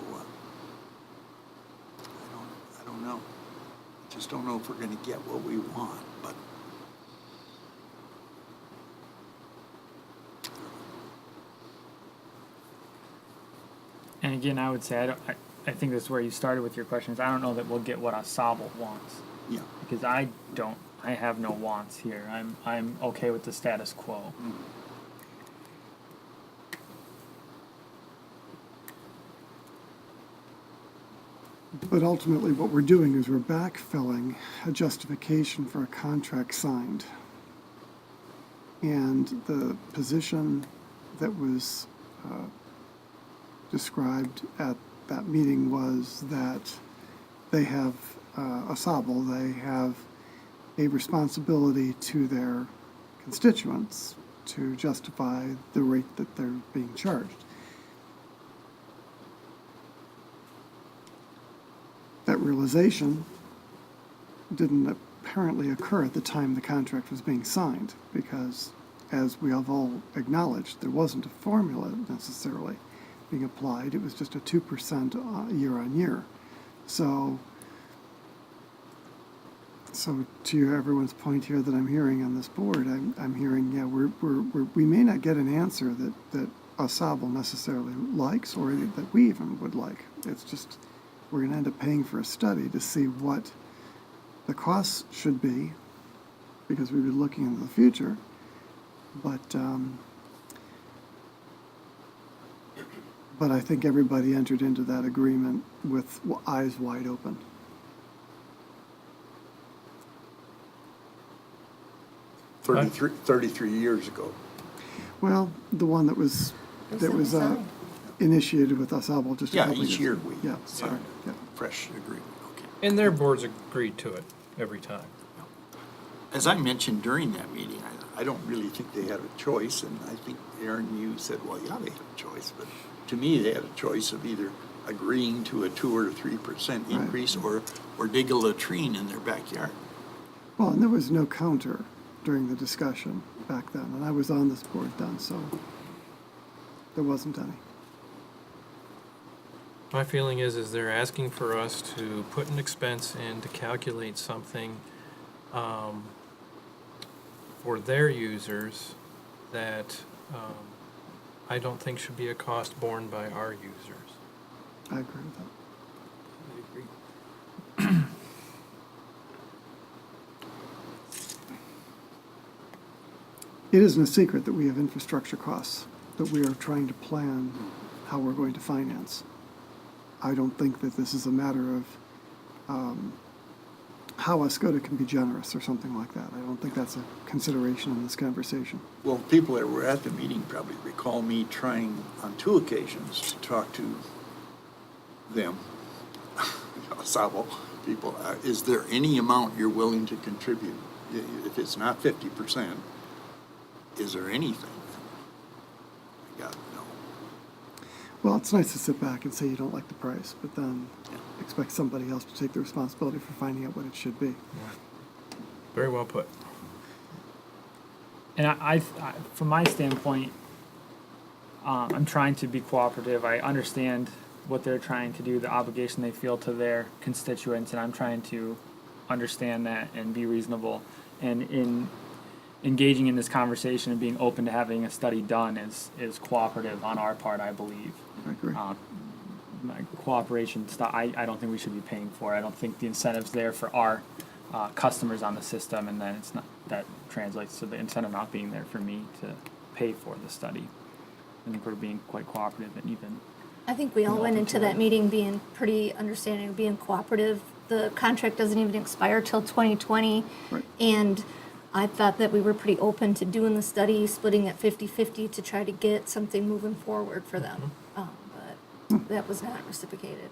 Speaker 3: I don't know. Just don't know if we're going to get what we want, but
Speaker 1: And again, I would say, I think that's where you started with your questions. I don't know that we'll get what Asable wants.
Speaker 3: Yeah.
Speaker 1: Because I have no wants here. I'm okay with the status quo.
Speaker 9: But ultimately, what we're doing is we're backfilling a justification for a contract signed. And the position that was described at that meeting was that they have, Asable, they have a responsibility to their constituents to justify the rate that they're being charged. That realization didn't apparently occur at the time the contract was being signed, because, as we have all acknowledged, there wasn't a formula necessarily being applied. It was just a 2% year on year. So to everyone's point here that I'm hearing on this board, I'm hearing, yeah, we may not get an answer that Asable necessarily likes, or that we even would like. It's just, we're going to end up paying for a study to see what the costs should be, because we've been looking into the future. But I think everybody entered into that agreement with eyes wide open.
Speaker 4: Right.
Speaker 3: 33 years ago.
Speaker 9: Well, the one that was initiated with Asable just a
Speaker 3: Yeah,
Speaker 9: couple
Speaker 3: each
Speaker 9: years
Speaker 3: year
Speaker 9: ago.
Speaker 3: we
Speaker 9: Yeah,
Speaker 3: sign
Speaker 9: sorry, yeah.
Speaker 3: fresh agreement, okay.
Speaker 4: And their boards agreed to it every time.
Speaker 3: As I mentioned during that meeting, I don't really think they had a choice, and I think, Aaron, you said, well, yeah, they had a choice, but to me, they had a choice of either agreeing to a 2 or 3% increase or dig a latrine in their backyard.
Speaker 9: Well, and there was no counter during the discussion back then, and I was on this board then, so there wasn't any.
Speaker 4: My feeling is they're asking for us to put an expense in to calculate something for their users that I don't think should be a cost borne by our users.
Speaker 9: I agree with that. It isn't a secret that we have infrastructure costs that we are trying to plan how we're going to finance. I don't think that this is a matter of how Oscoda can be generous or something like that. I don't think that's a consideration in this conversation.
Speaker 3: Well, people that were at the meeting probably recall me trying on 2 occasions to talk to them, Asable people. Is there any amount you're willing to contribute? If it's not 50%, is there anything? I got no.
Speaker 9: Well, it's nice to sit back and say you don't like the price, but then expect somebody else to take the responsibility for finding out what it should be.
Speaker 4: Very well put.
Speaker 1: And I from my standpoint, I'm trying to be cooperative. I understand what they're trying to do, the obligation they feel to their constituents, and I'm trying to understand that and be reasonable. And in engaging in this conversation and being open to having a study done is cooperative on our part, I believe.
Speaker 9: I agree.
Speaker 1: My cooperation stuff, I don't think we should be paying for. I don't think the incentive's there for our customers on the system, and then it's not, that translates to the incentive not being there for me to pay for the study. I think we're being quite cooperative and even.
Speaker 7: I think we all went into that meeting being pretty understanding, being cooperative. The contract doesn't even expire till 2020.
Speaker 9: Right.
Speaker 7: And I thought that we were pretty open to doing the study, splitting it 50-50 to try to get something moving forward for them. But that was not reciprocated.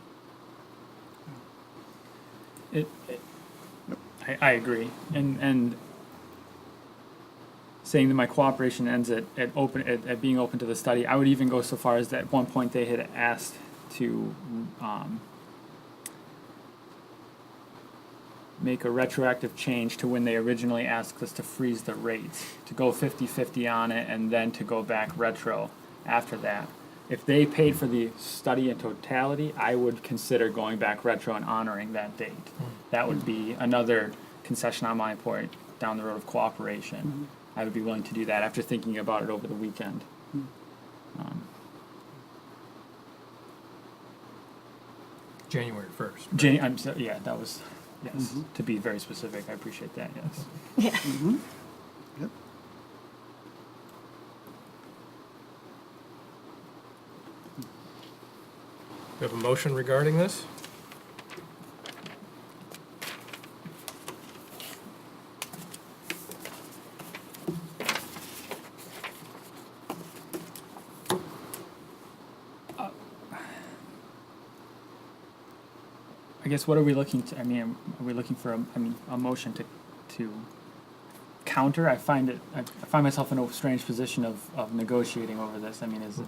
Speaker 1: I agree, and saying that my cooperation ends at being open to the study. I would even go so far as that at one point they had asked to make a retroactive change to when they originally asked us to freeze the rates, to go 50-50 on it, and then to go back retro after that. If they paid for the study in totality, I would consider going back retro and honoring that date. That would be another concession on my part down the road of cooperation. I would be willing to do that after thinking about it over the weekend.
Speaker 4: January 1st.
Speaker 1: Jane, I'm so, yeah, that was, yes, to be very specific, I appreciate that, yes.
Speaker 7: Yeah.
Speaker 9: Yep.
Speaker 4: We have a motion regarding this?
Speaker 1: I guess what are we looking to, I mean, are we looking for a motion to counter? I find myself in a strange position of negotiating over this, I mean, is it?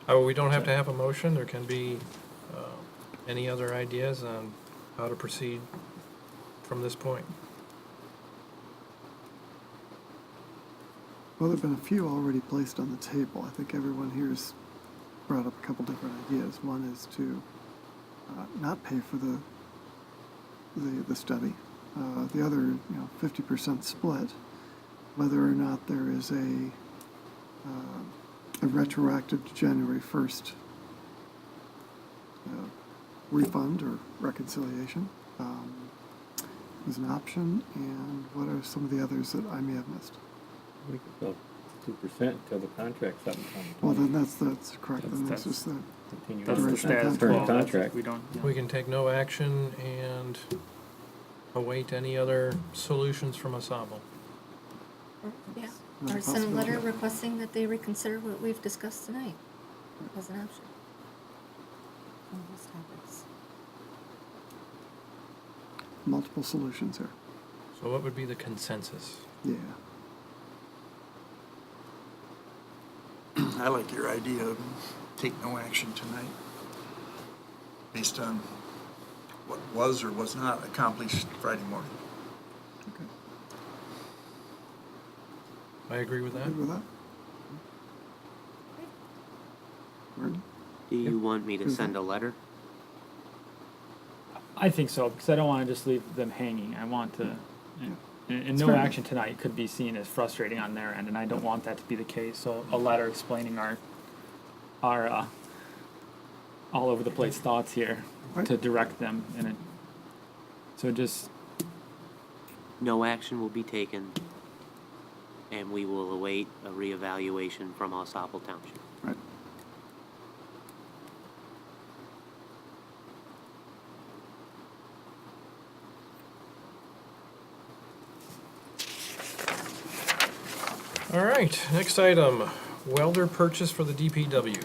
Speaker 4: Oh, we don't have to have a motion. There can be any other ideas on how to proceed from this point.
Speaker 9: Well, there have been a few already placed on the table. I think everyone here's brought up a couple different ideas. One is to not pay for the study. The other, 50% split. Whether or not there is a retroactive to January 1st refund or reconciliation is an option. And what are some of the others that I may have missed?
Speaker 10: We could go 2% until the contract's up in
Speaker 9: Well,
Speaker 10: 2020.
Speaker 9: then that's correct. Then that's
Speaker 1: That's-
Speaker 9: just the
Speaker 10: Continue
Speaker 1: That's
Speaker 10: on
Speaker 1: the
Speaker 10: with
Speaker 1: status
Speaker 10: current
Speaker 1: quo, that's-
Speaker 10: contract.
Speaker 1: we don't,
Speaker 4: We can take no action and await any other solutions from Asable.
Speaker 7: Yeah.
Speaker 9: Another
Speaker 7: Or send a letter
Speaker 9: possibility.
Speaker 7: requesting that they reconsider what we've discussed tonight as an option. On those topics.
Speaker 9: multiple solutions here.
Speaker 4: So what would be the consensus?
Speaker 9: Yeah.
Speaker 3: I like your idea of take no action tonight based on what was or was not accomplished Friday morning.
Speaker 9: Okay.
Speaker 4: I agree with that.
Speaker 9: Good with that? Word?
Speaker 5: Do you want me to
Speaker 9: Mhm.
Speaker 5: send a letter?
Speaker 1: I think so, because I don't want to just leave them hanging. I want to, and
Speaker 9: It's
Speaker 1: no
Speaker 9: fair.
Speaker 1: action tonight could be seen as frustrating on their end, and I don't want that to be the case. So a letter explaining our all over the place thoughts here
Speaker 9: Right.
Speaker 1: to direct them in it. So just,
Speaker 5: No action will be taken, and we will await a reevaluation from Osable Township.
Speaker 9: Right.
Speaker 4: All right, next item, welder purchase for the DPW.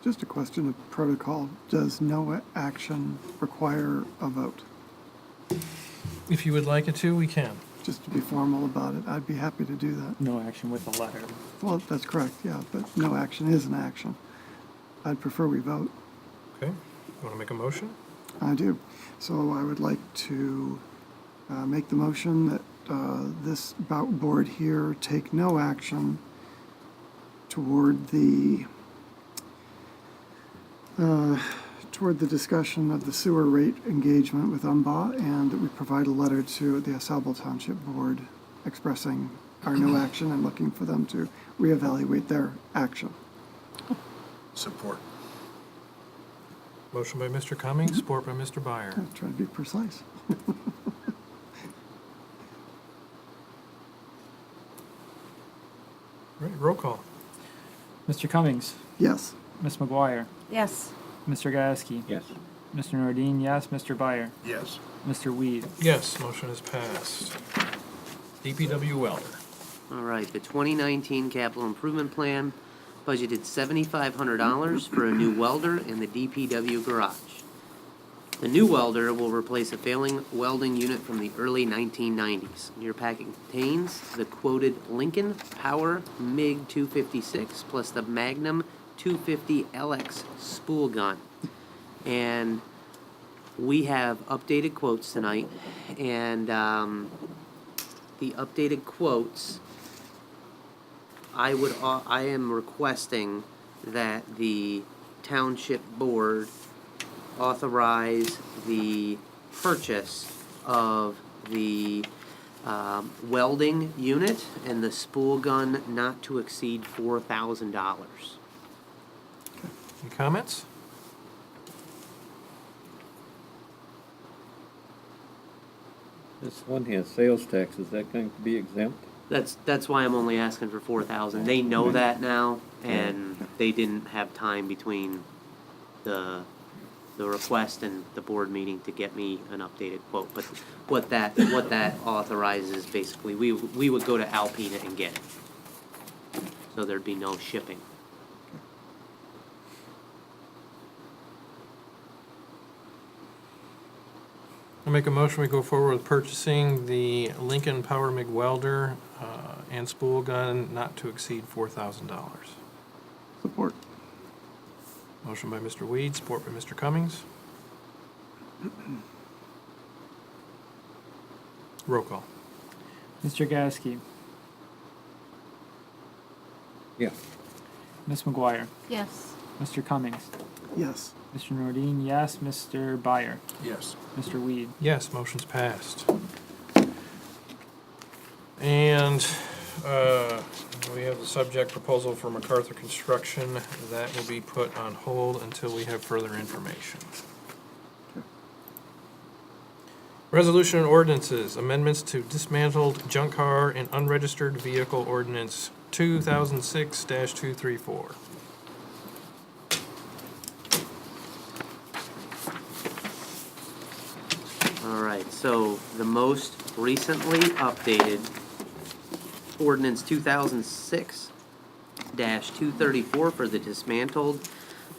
Speaker 9: Just a question of protocol. Does no action require a vote?
Speaker 4: If you would like it to, we can.
Speaker 9: Just to be formal about it, I'd be happy to do that.
Speaker 1: no action with a letter.
Speaker 9: Well, that's correct, yeah, but no action is an action. I'd prefer we vote.
Speaker 4: Okay, you want to make a motion?
Speaker 9: I do. So I would like to make the motion that this board here take no action toward the discussion of the sewer rate engagement with UMBA, and that we provide a letter to the Osable Township Board expressing our no action and looking for them to reevaluate their action.
Speaker 3: Support.
Speaker 4: Motion by Mr. Cummings, support by Mr. Byer.
Speaker 9: I'm trying to be precise.
Speaker 4: All right, roll call.
Speaker 1: Mr. Cummings,
Speaker 9: Yes.
Speaker 1: Ms. McGuire,
Speaker 7: Yes.
Speaker 1: Mr. Gaske,
Speaker 10: Yes.
Speaker 1: Mr. Nordine, yes, Mr. Byer,
Speaker 3: Yes.
Speaker 1: Mr. Weed.
Speaker 4: Yes, motion is passed. DPW welder.
Speaker 5: All right, the 2019 capital improvement plan budgeted $7,500 for a new welder in the DPW garage. The new welder will replace a failing welding unit from the early 1990s. Your packet contains the quoted Lincoln Power MiG 256 plus the Magnum 250 LX spool gun. And we have updated quotes tonight, and the updated quotes, I am requesting that the township board authorize the purchase of the welding unit and the spool gun not to exceed $4,000.
Speaker 4: Any comments?
Speaker 10: This one has sales tax, is that going to be exempt?
Speaker 5: That's why I'm only asking for 4,000. They know that now, and they didn't have time between the request and the board meeting to get me an updated quote. But what that authorizes, basically, we would go to Alpena and get it. So there'd be no shipping.
Speaker 4: I'll make a motion, we go forward with purchasing the Lincoln Power MIG welder and spool gun not to exceed $4,000.
Speaker 9: Support.
Speaker 4: Motion by Mr. Weed, support by Mr. Cummings. Roll call.
Speaker 1: Mr. Gasky,
Speaker 10: Yeah.
Speaker 1: Ms. McGuire,
Speaker 7: Yes.
Speaker 1: Mr. Cummings,
Speaker 9: Yes.
Speaker 1: Mr. Nordine, yes, Mr. Byer,
Speaker 3: Yes.
Speaker 1: Mr. Weed.
Speaker 4: Yes, motion's passed. And we have the subject proposal for MacArthur Construction. That will be put on hold until we have further information. Resolution and ordinances, amendments to dismantled junk car and unregistered vehicle ordinance 2006-234.
Speaker 5: All right, so the most recently updated ordinance 2006-234 for the dismantled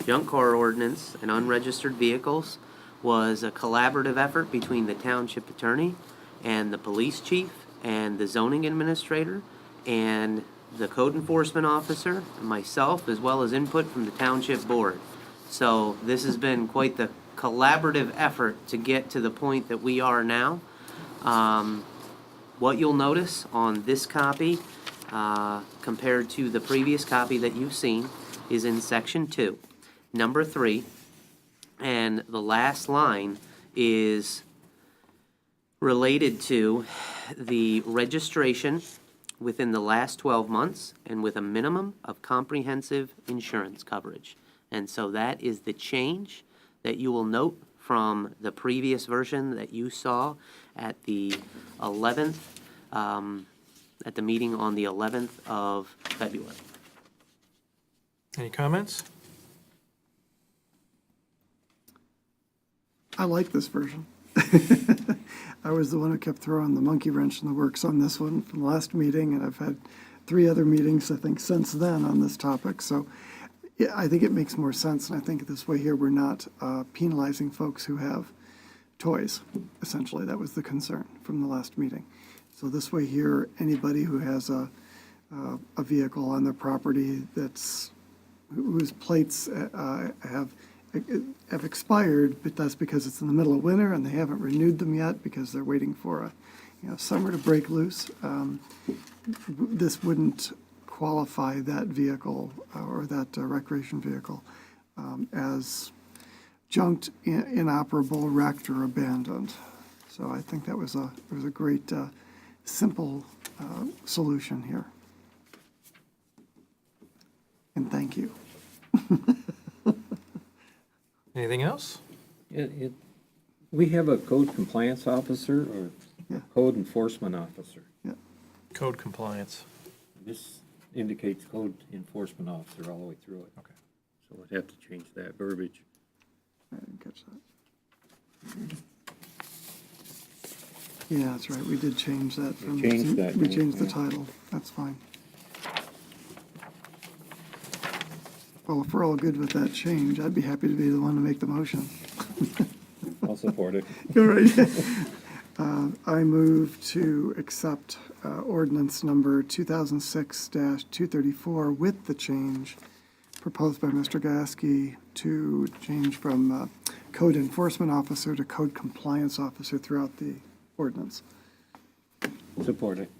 Speaker 5: junk car ordinance and unregistered vehicles was a collaborative effort between the township attorney and the police chief and the zoning administrator and the code enforcement officer and myself, as well as input from the township board. So this has been quite the collaborative effort to get to the point that we are now. What you'll notice on this copy, compared to the previous copy that you've seen, is in section 2, number 3, and the last line is related to the registration within the last 12 months and with a minimum of comprehensive insurance coverage. And so that is the change that you will note from the previous version that you saw at the 11th, at the meeting on the 11th of February.
Speaker 4: Any comments?
Speaker 9: I like this version. I was the one who kept throwing the monkey wrench in the works on this one from the last meeting, and I've had 3 other meetings, I think, since then on this topic. So yeah, I think it makes more sense, and I think this way here we're not penalizing folks who have toys. Essentially, that was the concern from the last meeting. So this way here, anybody who has a vehicle on their property whose plates have expired, but that's because it's in the middle of winter and they haven't renewed them yet because they're waiting for summer to break loose. This wouldn't qualify that vehicle or that recreation vehicle as junked, inoperable, wrecked, or abandoned. So I think that was a great, simple solution here. And thank you.
Speaker 4: Anything else?
Speaker 10: We have a code compliance officer or
Speaker 9: Yeah.
Speaker 10: code enforcement officer.
Speaker 9: Yeah.
Speaker 4: Code compliance.
Speaker 10: This indicates code enforcement officer all the way through it.
Speaker 4: Okay.
Speaker 10: So we'd have to change that verbiage.
Speaker 9: I didn't catch that. Yeah, that's right. We did change that.
Speaker 10: We changed that,
Speaker 9: We
Speaker 10: yeah,
Speaker 9: changed the
Speaker 10: yeah.
Speaker 9: title. That's fine. Well, if we're all good with that change, I'd be happy to be the one to make the motion.
Speaker 10: I'll support it.
Speaker 9: All right. I move to accept ordinance number 2006-234 with the change proposed by Mr. Gasky to change from code enforcement officer to code compliance officer throughout the ordinance.
Speaker 10: Support it.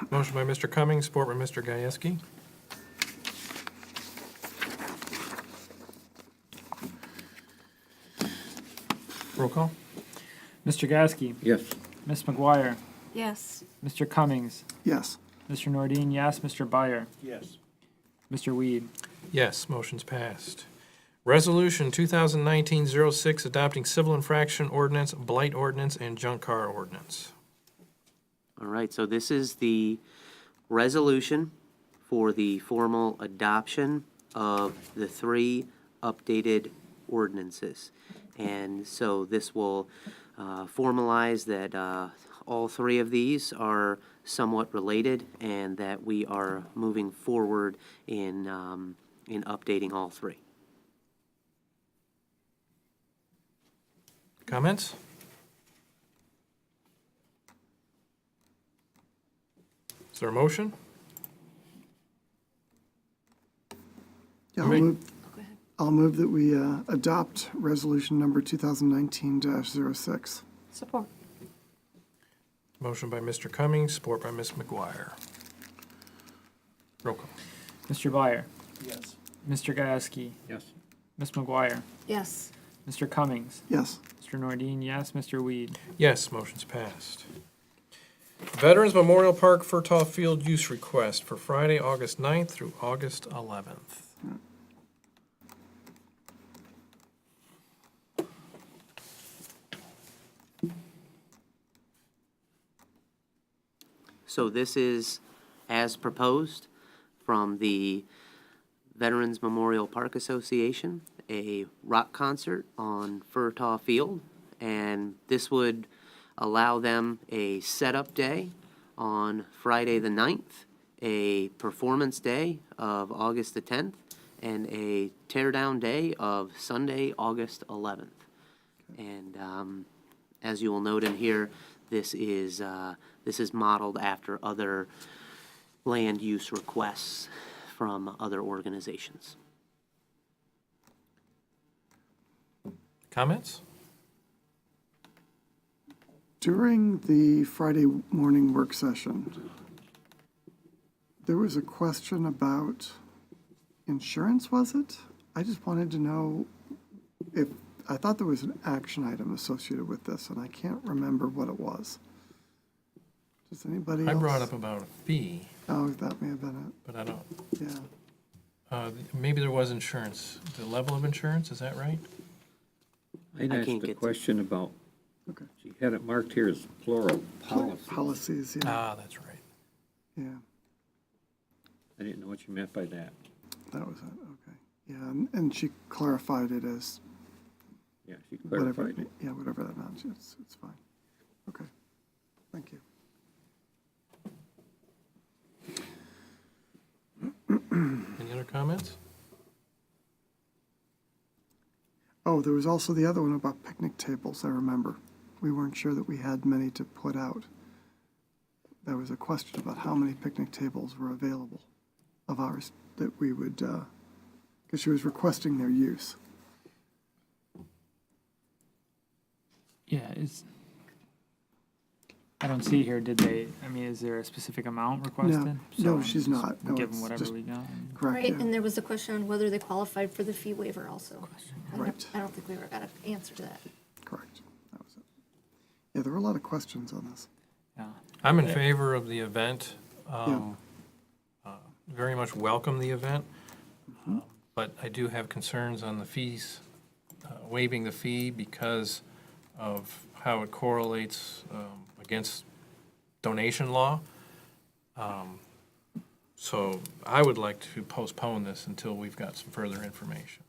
Speaker 4: Motion by Mr. Cummings, support by Mr. Gajewski. Roll call.
Speaker 1: Mr. Gasky,
Speaker 10: Yes.
Speaker 1: Ms. McGuire,
Speaker 7: Yes.
Speaker 1: Mr. Cummings,
Speaker 9: Yes.
Speaker 1: Mr. Nordine, yes, Mr. Byer,
Speaker 3: Yes.
Speaker 1: Mr. Weed.
Speaker 4: Yes, motion's passed. Resolution 2019-06, adopting civil infraction ordinance, blight ordinance, and junk car ordinance.
Speaker 5: All right, so this is the resolution for the formal adoption of the three updated ordinances. And so this will formalize that all three of these are somewhat related and that we are moving forward in updating all three.
Speaker 4: Comments? Is there a motion?
Speaker 9: Yeah,
Speaker 4: Right.
Speaker 9: I'll move that we adopt resolution number 2019-06.
Speaker 7: Support.
Speaker 4: Motion by Mr. Cummings, support by Ms. McGuire. Roll call.
Speaker 1: Mr. Byer,
Speaker 3: Yes.
Speaker 1: Mr. Gieske,
Speaker 10: Yes.
Speaker 1: Ms. McGuire,
Speaker 7: Yes.
Speaker 1: Mr. Cummings,
Speaker 9: Yes.
Speaker 1: Mr. Nordine, yes, Mr. Weed.
Speaker 4: Yes, motion's passed. Veterans Memorial Park Furtaw Field use request for Friday, August 9th through August 11th.
Speaker 5: So this is as proposed from the Veterans Memorial Park Association, a rock concert on Furtaw Field. And this would allow them a setup day on Friday the 9th, a performance day of August the 10th, and a teardown day of Sunday, August 11th. And as you will note in here, this is modeled after other land use requests from other organizations.
Speaker 4: Comments?
Speaker 9: During the Friday morning work session, there was a question about insurance, was it? I just wanted to know if, I thought there was an action item associated with this, and I can't remember what it was. Does anybody else?
Speaker 4: I brought up about a fee,
Speaker 9: Oh, that may have been
Speaker 4: but I don't,
Speaker 9: it, yeah.
Speaker 4: maybe there was insurance. The level of insurance, is that right?
Speaker 10: I'd
Speaker 5: I
Speaker 10: asked
Speaker 5: can't
Speaker 10: a
Speaker 5: get to-
Speaker 10: question about,
Speaker 9: Okay.
Speaker 10: she had it marked here as plural policy.
Speaker 9: Policies, yeah,
Speaker 4: Ah, that's right.
Speaker 9: yeah,
Speaker 10: I didn't know what you meant by that.
Speaker 9: that was it, okay. Yeah, and she clarified it as
Speaker 10: Yeah, she
Speaker 9: whatever,
Speaker 10: clarified it.
Speaker 9: yeah, whatever that means, it's fine. Okay, thank you.
Speaker 4: Any other comments?
Speaker 9: Oh, there was also the other one about picnic tables, I remember. We weren't sure that we had many to put out. There was a question about how many picnic tables were available of ours that we would, because she was requesting their use.
Speaker 1: Yeah, I don't see here, did they, I mean, is there a specific amount requested?
Speaker 9: no,
Speaker 1: So
Speaker 9: she's
Speaker 1: just
Speaker 9: not. No,
Speaker 1: Give them
Speaker 9: it's
Speaker 1: whatever
Speaker 9: just-
Speaker 1: we got.
Speaker 9: Correct,
Speaker 7: Right,
Speaker 9: yeah.
Speaker 7: and there was a question on whether they qualified for the fee waiver also.
Speaker 9: Right.
Speaker 7: I don't think we ever got an answer to that.
Speaker 9: Correct, that was it. Yeah, there were a lot of questions on this.
Speaker 1: Yeah.
Speaker 4: I'm in favor of the event. Very much welcome the event. But I do have concerns on the fees, waiving the fee because of how it correlates against donation law. So I would like to postpone this until we've got some further information.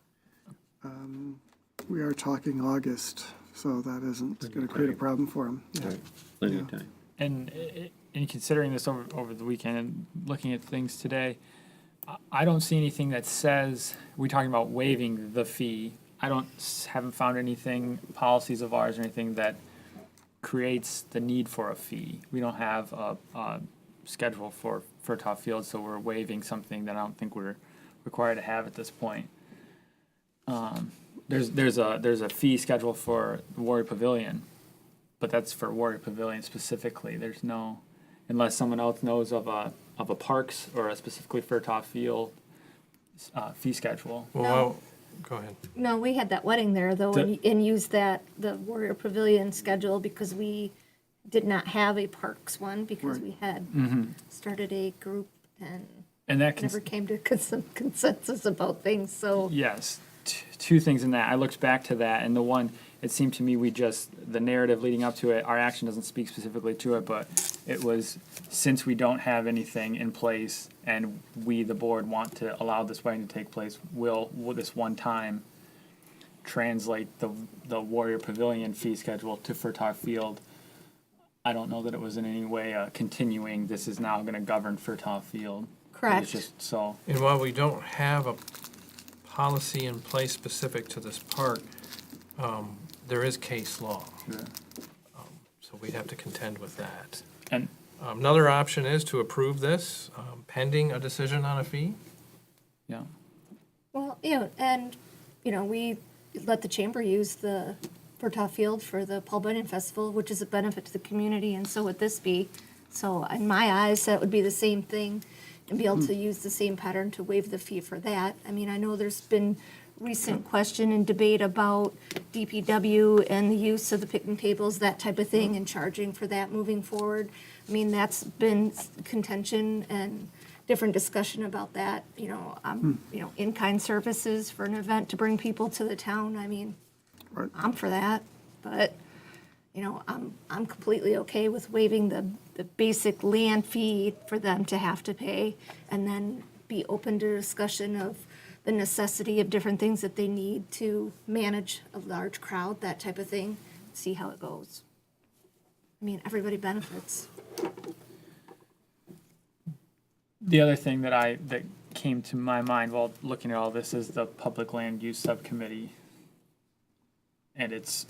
Speaker 9: We are talking August, so that isn't going to create a problem for him. Yeah.
Speaker 10: Plenty of time.
Speaker 1: And in considering this over the weekend and looking at things today, I don't see anything that says, we're talking about waiving the fee. Haven't found anything, policies of ours or anything that creates the need for a fee. We don't have a schedule for top field, so we're waiving something that I don't think we're required to have at this point. There's a fee schedule for Warrior Pavilion, but that's for Warrior Pavilion specifically. There's no, unless someone else knows of a parks or a specifically for top field fee schedule.
Speaker 4: Well, go ahead.
Speaker 7: No, we had that wedding there though, and used the Warrior Pavilion schedule because we did not have a parks one because we had started a group and
Speaker 1: And that
Speaker 7: never came to some consensus about things, so.
Speaker 1: yes, two things in that. I looked back to that, and the one, it seemed to me the narrative leading up to it, our action doesn't speak specifically to it, but it was, since we don't have anything in place and we, the board, want to allow this wedding to take place, will this one time translate the Warrior Pavilion fee schedule to Furtaw Field? I don't know that it was in any way continuing, this is now going to govern Furtaw Field.
Speaker 7: Correct.
Speaker 1: It's just so.
Speaker 4: And while we don't have a policy in place specific to this park, there is case law. So we have to contend with that.
Speaker 1: And
Speaker 4: Another option is to approve this pending a decision on a fee.
Speaker 1: yeah,
Speaker 7: Well, and, we let the chamber use the Furtaw Field for the Paul Bunyan Festival, which is a benefit to the community, and so would this be. So in my eyes, that would be the same thing, and be able to use the same pattern to waive the fee for that. I mean, I know there's been recent question and debate about DPW and the use of the picnic tables, that type of thing, and charging for that moving forward. I mean, that's been contention and different discussion about that, in-kind services for an event to bring people to the town. I mean,
Speaker 9: Right.
Speaker 7: I'm for that, but, I'm completely okay with waiving the basic land fee for them to have to pay, and then be open to discussion of the necessity of different things that they need to manage a large crowd, that type of thing, see how it goes. I mean, everybody benefits.
Speaker 1: the other thing that came to my mind while looking at all this is the Public Land Use Subcommittee and its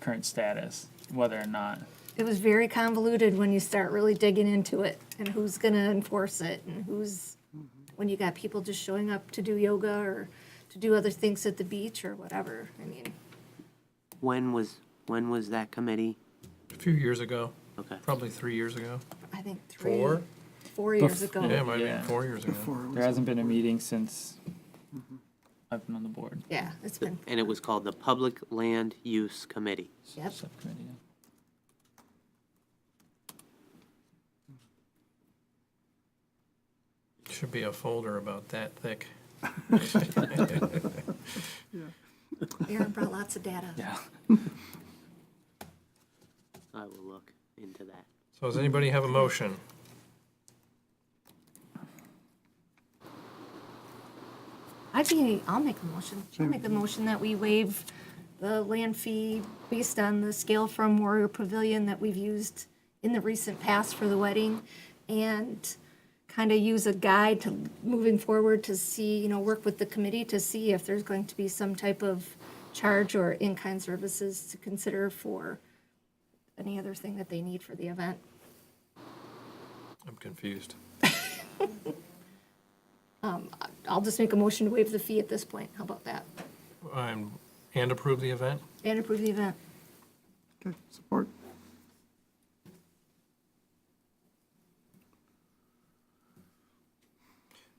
Speaker 1: current status, whether or not.
Speaker 7: It was very convoluted when you start really digging into it, and who's gonna enforce it, and when you got people just showing up to do yoga or to do other things at the beach or whatever. I mean,
Speaker 5: When was that committee?
Speaker 4: A few years ago,
Speaker 5: Okay.
Speaker 4: probably 3 years ago.
Speaker 7: I think 4
Speaker 1: Bef-
Speaker 7: years ago.
Speaker 4: Yeah, it might have
Speaker 1: Yeah.
Speaker 4: been 4 years ago.
Speaker 9: Before it was-
Speaker 1: There hasn't been a meeting since I've been on the board.
Speaker 7: Yeah, it's been,
Speaker 5: And it was called the Public Land Use Committee.
Speaker 7: yep.
Speaker 1: Subcommittee, yeah.
Speaker 4: Should be a folder about that thick.
Speaker 7: Aaron brought lots of data.
Speaker 1: Yeah.
Speaker 5: I will look into that.
Speaker 4: So does anybody have a motion?
Speaker 7: I'll make a motion. I'll make the motion that we waive the land fee based on the scale from Warrior Pavilion that we've used in the recent past for the wedding, and kind of use a guide to moving forward to see, work with the committee to see if there's going to be some type of charge or in-kind services to consider for any other thing that they need for the event.
Speaker 4: I'm confused.
Speaker 7: I'll just make a motion to waive the fee at this point. How about that?
Speaker 4: And approve the event?
Speaker 7: And approve the event.
Speaker 9: Okay, support.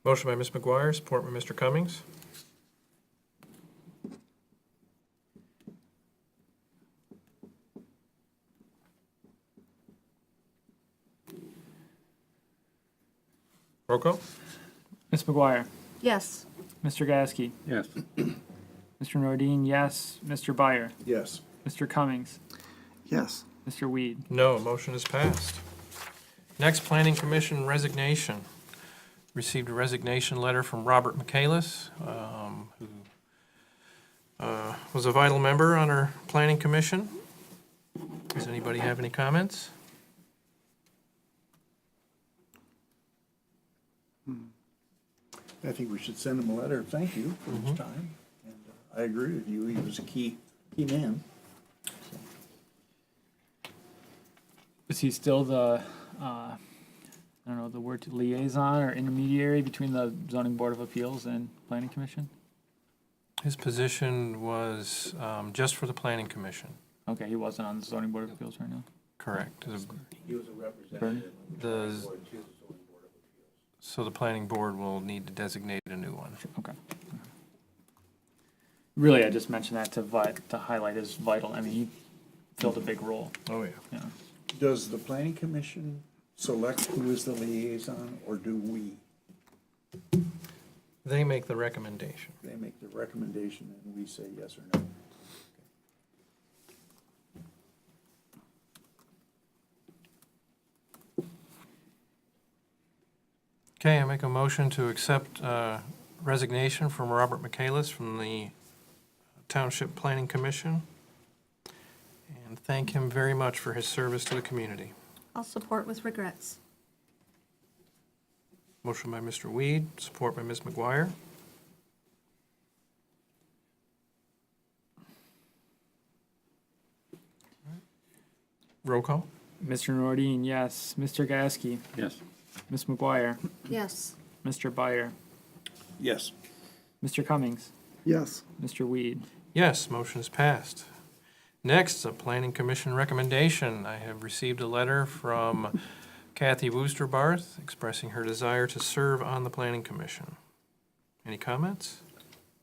Speaker 4: Motion by Ms. McGuire, support by Mr. Cummings. Roll call?
Speaker 1: Ms. McGuire,
Speaker 7: Yes.
Speaker 1: Mr. Gasky,
Speaker 10: Yes.
Speaker 1: Mr. Nordine, yes. Mr. Byer,
Speaker 3: Yes.
Speaker 1: Mr. Cummings,
Speaker 9: Yes.
Speaker 1: Mr. Weed.
Speaker 4: No, motion is passed. Next, Planning Commission resignation. Received a resignation letter from Robert Michaelis, who was a vital member on our Planning Commission. Does anybody have any comments?
Speaker 3: I think we should send him a letter of thank you for his time. And I agree with you, he was a key man.
Speaker 1: Is he still the, I don't know, the word liaison or intermediary between the Zoning Board of Appeals and Planning Commission?
Speaker 4: His position was just for the Planning Commission.
Speaker 1: Okay, he wasn't on the Zoning Board of Appeals right now.
Speaker 4: Correct.
Speaker 3: He was a representative.
Speaker 4: The, so the Planning Board will need to designate a new one.
Speaker 1: Okay. Really, I just mentioned that to highlight his vital, I mean, he filled a big role,
Speaker 4: Oh, yeah.
Speaker 1: yeah.
Speaker 3: Does the planning commission select who is the liaison, or do we?
Speaker 4: They make the recommendation.
Speaker 3: They make the recommendation and we say yes or no.
Speaker 4: Okay, I make a motion to accept resignation from Robert Michaelis from the Township Planning Commission, and thank him very much for his service to the community.
Speaker 7: I'll support with regrets.
Speaker 4: Motion by Mr. Weed, support by Ms. McGuire. Roll call?
Speaker 1: Mr. Nordine, yes. Mr. Gasky,
Speaker 10: Yes.
Speaker 1: Ms. McGuire,
Speaker 7: Yes.
Speaker 1: Mr. Byer,
Speaker 3: Yes.
Speaker 1: Mr. Cummings,
Speaker 9: Yes,
Speaker 1: Mr. Weed.
Speaker 4: Yes, motion is passed. Next, a planning commission recommendation. I have received a letter from Kathy Woosterbarth expressing her desire to serve on the planning commission. Any comments?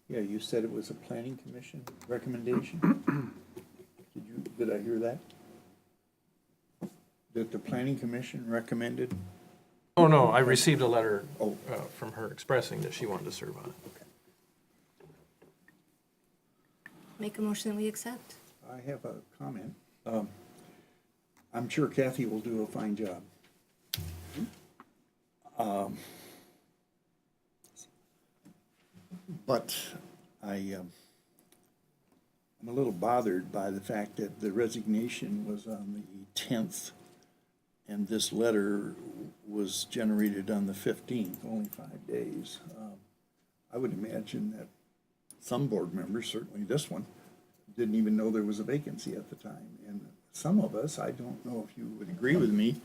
Speaker 3: Yeah, you said it was a planning commission recommendation? Did I hear that? That the planning commission recommended?
Speaker 4: Oh, no, I received a letter
Speaker 3: Oh.
Speaker 4: from her expressing that she wanted to serve on it.
Speaker 7: Make a motion that we accept.
Speaker 3: I have a comment. I'm sure Kathy will do a fine job. But I'm a little bothered by the fact that the resignation was on the 10th, and this letter was generated on the 15th, only 5 days. I would imagine that some board members, certainly this one, didn't even know there was a vacancy at the time. And some of us, I don't know if you would agree with me,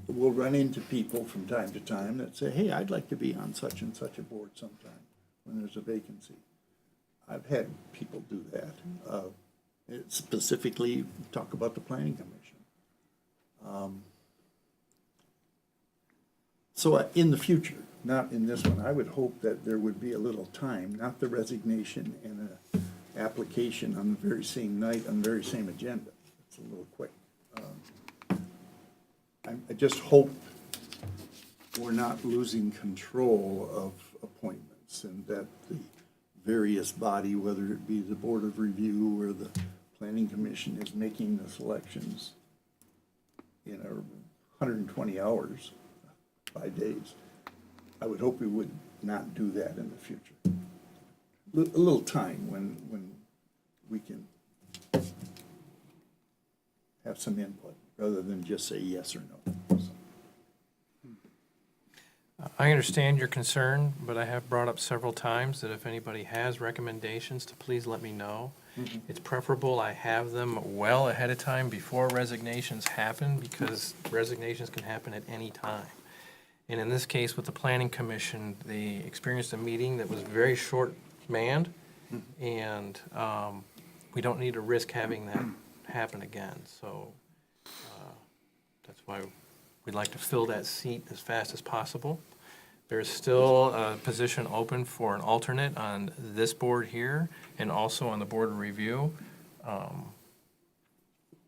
Speaker 3: will run into people from time to time that say, hey, I'd like to be on such and such a board sometime when there's a vacancy. I've had people do that. Specifically, talk about the planning commission. So in the future, not in this one, I would hope that there would be a little time, not the resignation and an application on the very same night, on the very same agenda. It's a little quick. I just hope we're not losing control of appointments and that the various body, whether it be the Board of Review or the Planning Commission, is making the selections in 120 hours, 5 days. I would hope we would not do that in the future. A little time when we can have some input rather than just say yes or no.
Speaker 4: I understand your concern, but I have brought up several times that if anybody has recommendations, to please let me know. It's preferable I have them well ahead of time before resignations happen, because resignations can happen at any time. And in this case, with the Planning Commission, they experienced a meeting that was very short-manned, and we don't need to risk having that happen again. So that's why we'd like to fill that seat as fast as possible. There's still a position open for an alternate on this board here and also on the Board of Review.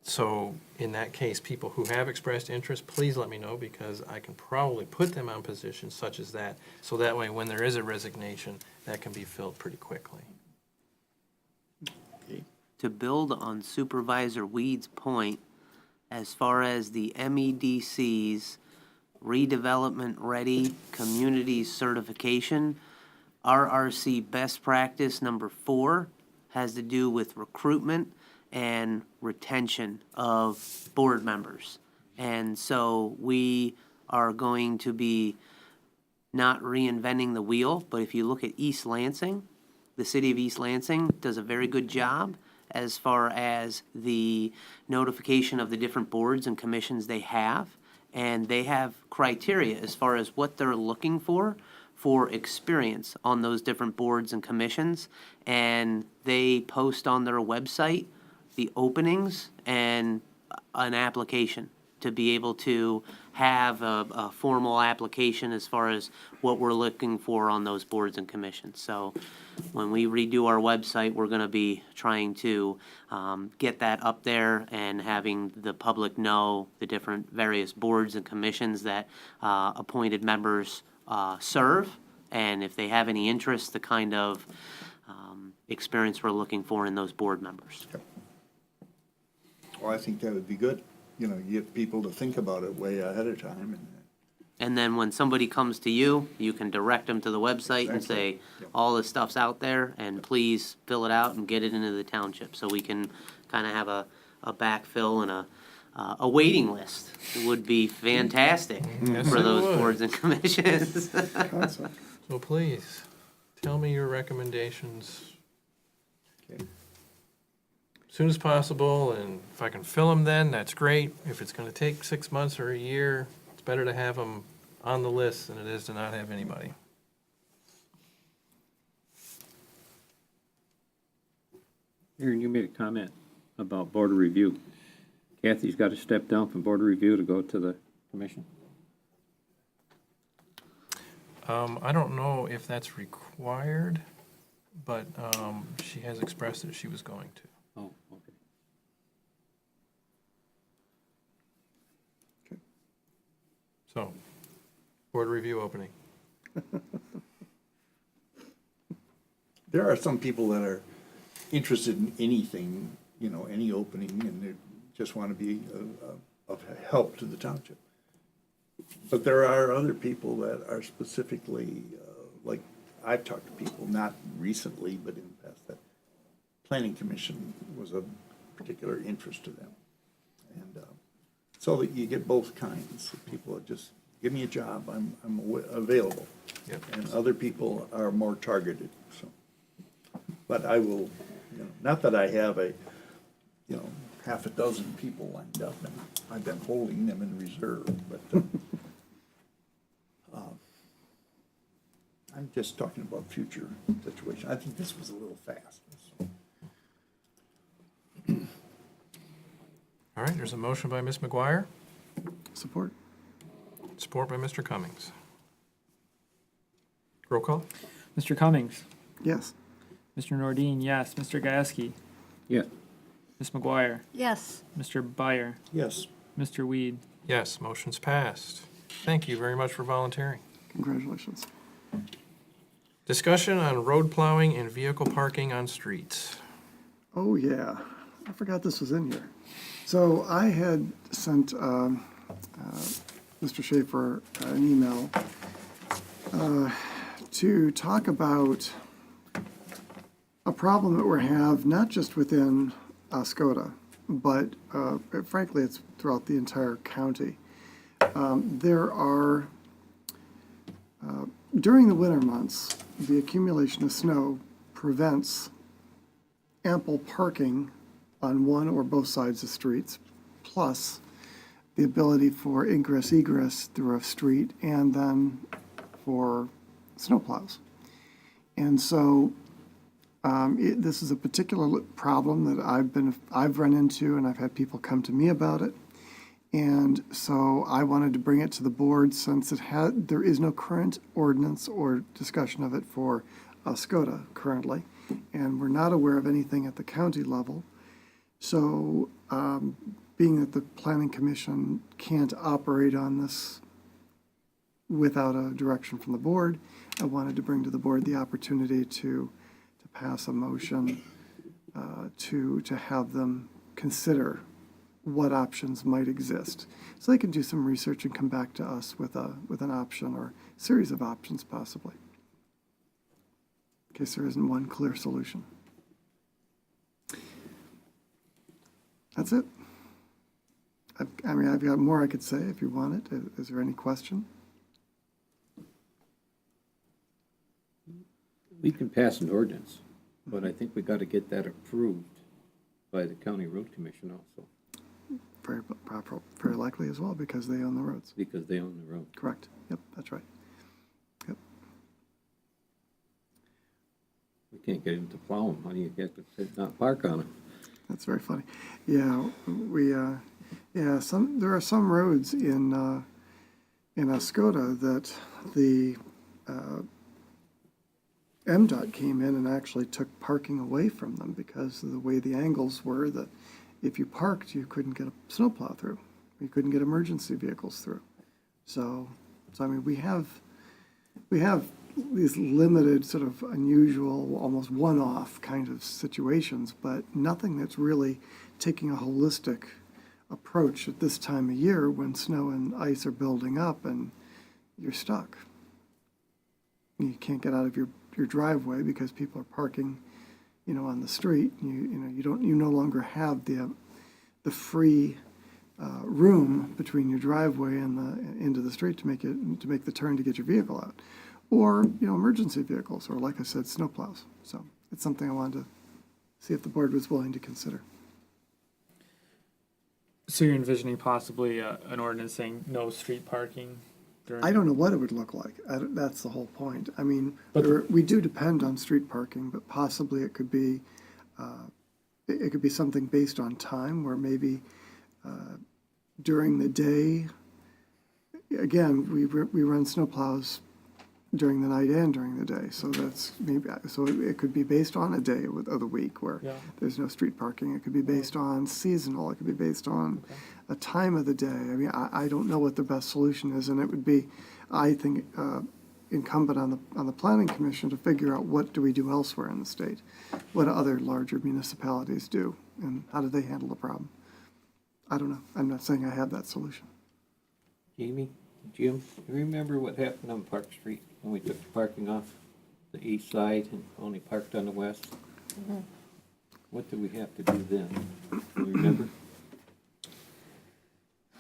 Speaker 4: So in that case, people who have expressed interest, please let me know, because I can probably put them on positions such as that. So that way, when there is a resignation, that can be filled pretty quickly.
Speaker 3: Okay.
Speaker 5: To build on Supervisor Weed's point, as far as the MEDC's redevelopment ready communities certification, RRC best practice number 4 has to do with recruitment and retention of board members. And so we are going to be not reinventing the wheel, but if you look at East Lansing, the city of East Lansing does a very good job as far as the notification of the different boards and commissions they have. And they have criteria as far as what they're looking for experience on those different boards and commissions. And they post on their website the openings and an application to be able to have a formal application as far as what we're looking for on those boards and commissions. So when we redo our website, we're going to be trying to get that up there and having the public know the different various boards and commissions that appointed members serve, and if they have any interest, the kind of experience we're looking for in those board members.
Speaker 3: Well, I think that would be good. You get people to think about it way ahead of time.
Speaker 5: And then when somebody comes to you, you can direct them to the website and say,
Speaker 3: Exactly. Yep.
Speaker 5: all this stuff's out there, and please fill it out and get it into the township, so we can kind of have a backfill and a waiting list. It would be fantastic
Speaker 4: Yes,
Speaker 5: for
Speaker 4: it
Speaker 5: those
Speaker 4: would.
Speaker 5: boards and commissions.
Speaker 9: Concept.
Speaker 4: So please, tell me your recommendations
Speaker 3: Okay.
Speaker 4: as soon as possible, and if I can fill them then, that's great. If it's gonna take 6 months or a year, it's better to have them on the list than it is to not have anybody.
Speaker 10: Aaron, you made a comment about board of review. Kathy's got to step down from board of review to go to the commission.
Speaker 4: I don't know if that's required, but she has expressed that she was going to.
Speaker 10: Oh, okay.
Speaker 4: So, board review opening.
Speaker 3: There are some people that are interested in anything, any opening, and they just want to be of help to the township. But there are other people that are specifically, like, I've talked to people, not recently, but in the past, that planning commission was of particular interest to them. And so that you get both kinds. People are just, give me a job, I'm available.
Speaker 4: Yep.
Speaker 3: And other people are more targeted, so. But I will, not that I have half a dozen people lined up, and I've been holding them in reserve, but I'm just talking about future situation. I think this was a little fast.
Speaker 4: All right, there's a motion by Ms. McGuire,
Speaker 9: Support.
Speaker 4: support by Mr. Cummings. Roll call?
Speaker 1: Mr. Cummings,
Speaker 9: Yes.
Speaker 1: Mr. Nordine, yes. Mr. Gasky,
Speaker 10: Yeah,
Speaker 1: Ms. McGuire,
Speaker 7: Yes.
Speaker 1: Mr. Byer,
Speaker 3: Yes,
Speaker 1: Mr. Weed.
Speaker 4: Yes, motion's passed. Thank you very much for volunteering.
Speaker 9: Congratulations.
Speaker 4: Discussion on road plowing and vehicle parking on streets.
Speaker 9: Oh, yeah. I forgot this was in here. So I had sent Mr. Schaefer an email to talk about a problem that we have, not just within Oscoda, but frankly, it's throughout the entire county. There are, during the winter months, the accumulation of snow prevents ample parking on one or both sides of streets, plus the ability for ingress egress through a street and then for snowplows. And so this is a particular problem that I've run into, and I've had people come to me about it. And so I wanted to bring it to the board since there is no current ordinance or discussion of it for Oscoda currently, and we're not aware of anything at the county level. So being that the Planning Commission can't operate on this without a direction from the board, I wanted to bring to the board the opportunity to pass a motion to have them consider what options might exist. So they can do some research and come back to us with an option or series of options possibly, in case there isn't one clear solution. That's it. I've got more I could say if you want it. Is there any question?
Speaker 10: we can pass an ordinance, but I think we got to get that approved by the county road commission also,
Speaker 9: Very likely as well, because they own the roads.
Speaker 10: because they own the road.
Speaker 9: Correct. Yep, that's right. Yep.
Speaker 10: We can't get him to plow them. How do you get to not park on them?
Speaker 9: That's very funny. Yeah, there are some roads in Oscoda that the MDOT came in and actually took parking away from them because of the way the angles were, that if you parked, you couldn't get a snowplow through. You couldn't get emergency vehicles through. So I mean, we have these limited, sort of unusual, almost one-off kind of situations, but nothing that's really taking a holistic approach at this time of year when snow and ice are building up and you're stuck. You can't get out of your driveway because people are parking, on the street. You no longer have the free room between your driveway and the into the street to make the turn to get your vehicle out, or emergency vehicles, or like I said, snowplows. So it's something I wanted to see if the board was willing to consider.
Speaker 1: So you're envisioning possibly an ordinance saying no street parking during?
Speaker 9: I don't know what it would look like. That's the whole point. I mean,
Speaker 1: But
Speaker 9: we do depend on street parking, but possibly it could be something based on time, where maybe during the day. Again, we run snowplows during the night and during the day, so it could be based on a day of the week where there's no street parking. It could be based on seasonal. It could be based on a time of the day. I mean, I don't know what the best solution is, and it would be, I think, incumbent on the planning commission to figure out what do we do elsewhere in the state, what other larger municipalities do, and how do they handle the problem. I don't know. I'm not saying I have that solution.
Speaker 10: Jamie, Jim, you remember what happened on Park Street when we took the parking off the east side and only parked on the west?
Speaker 7: Mm-hmm.
Speaker 10: What did we have to do then? Do you remember?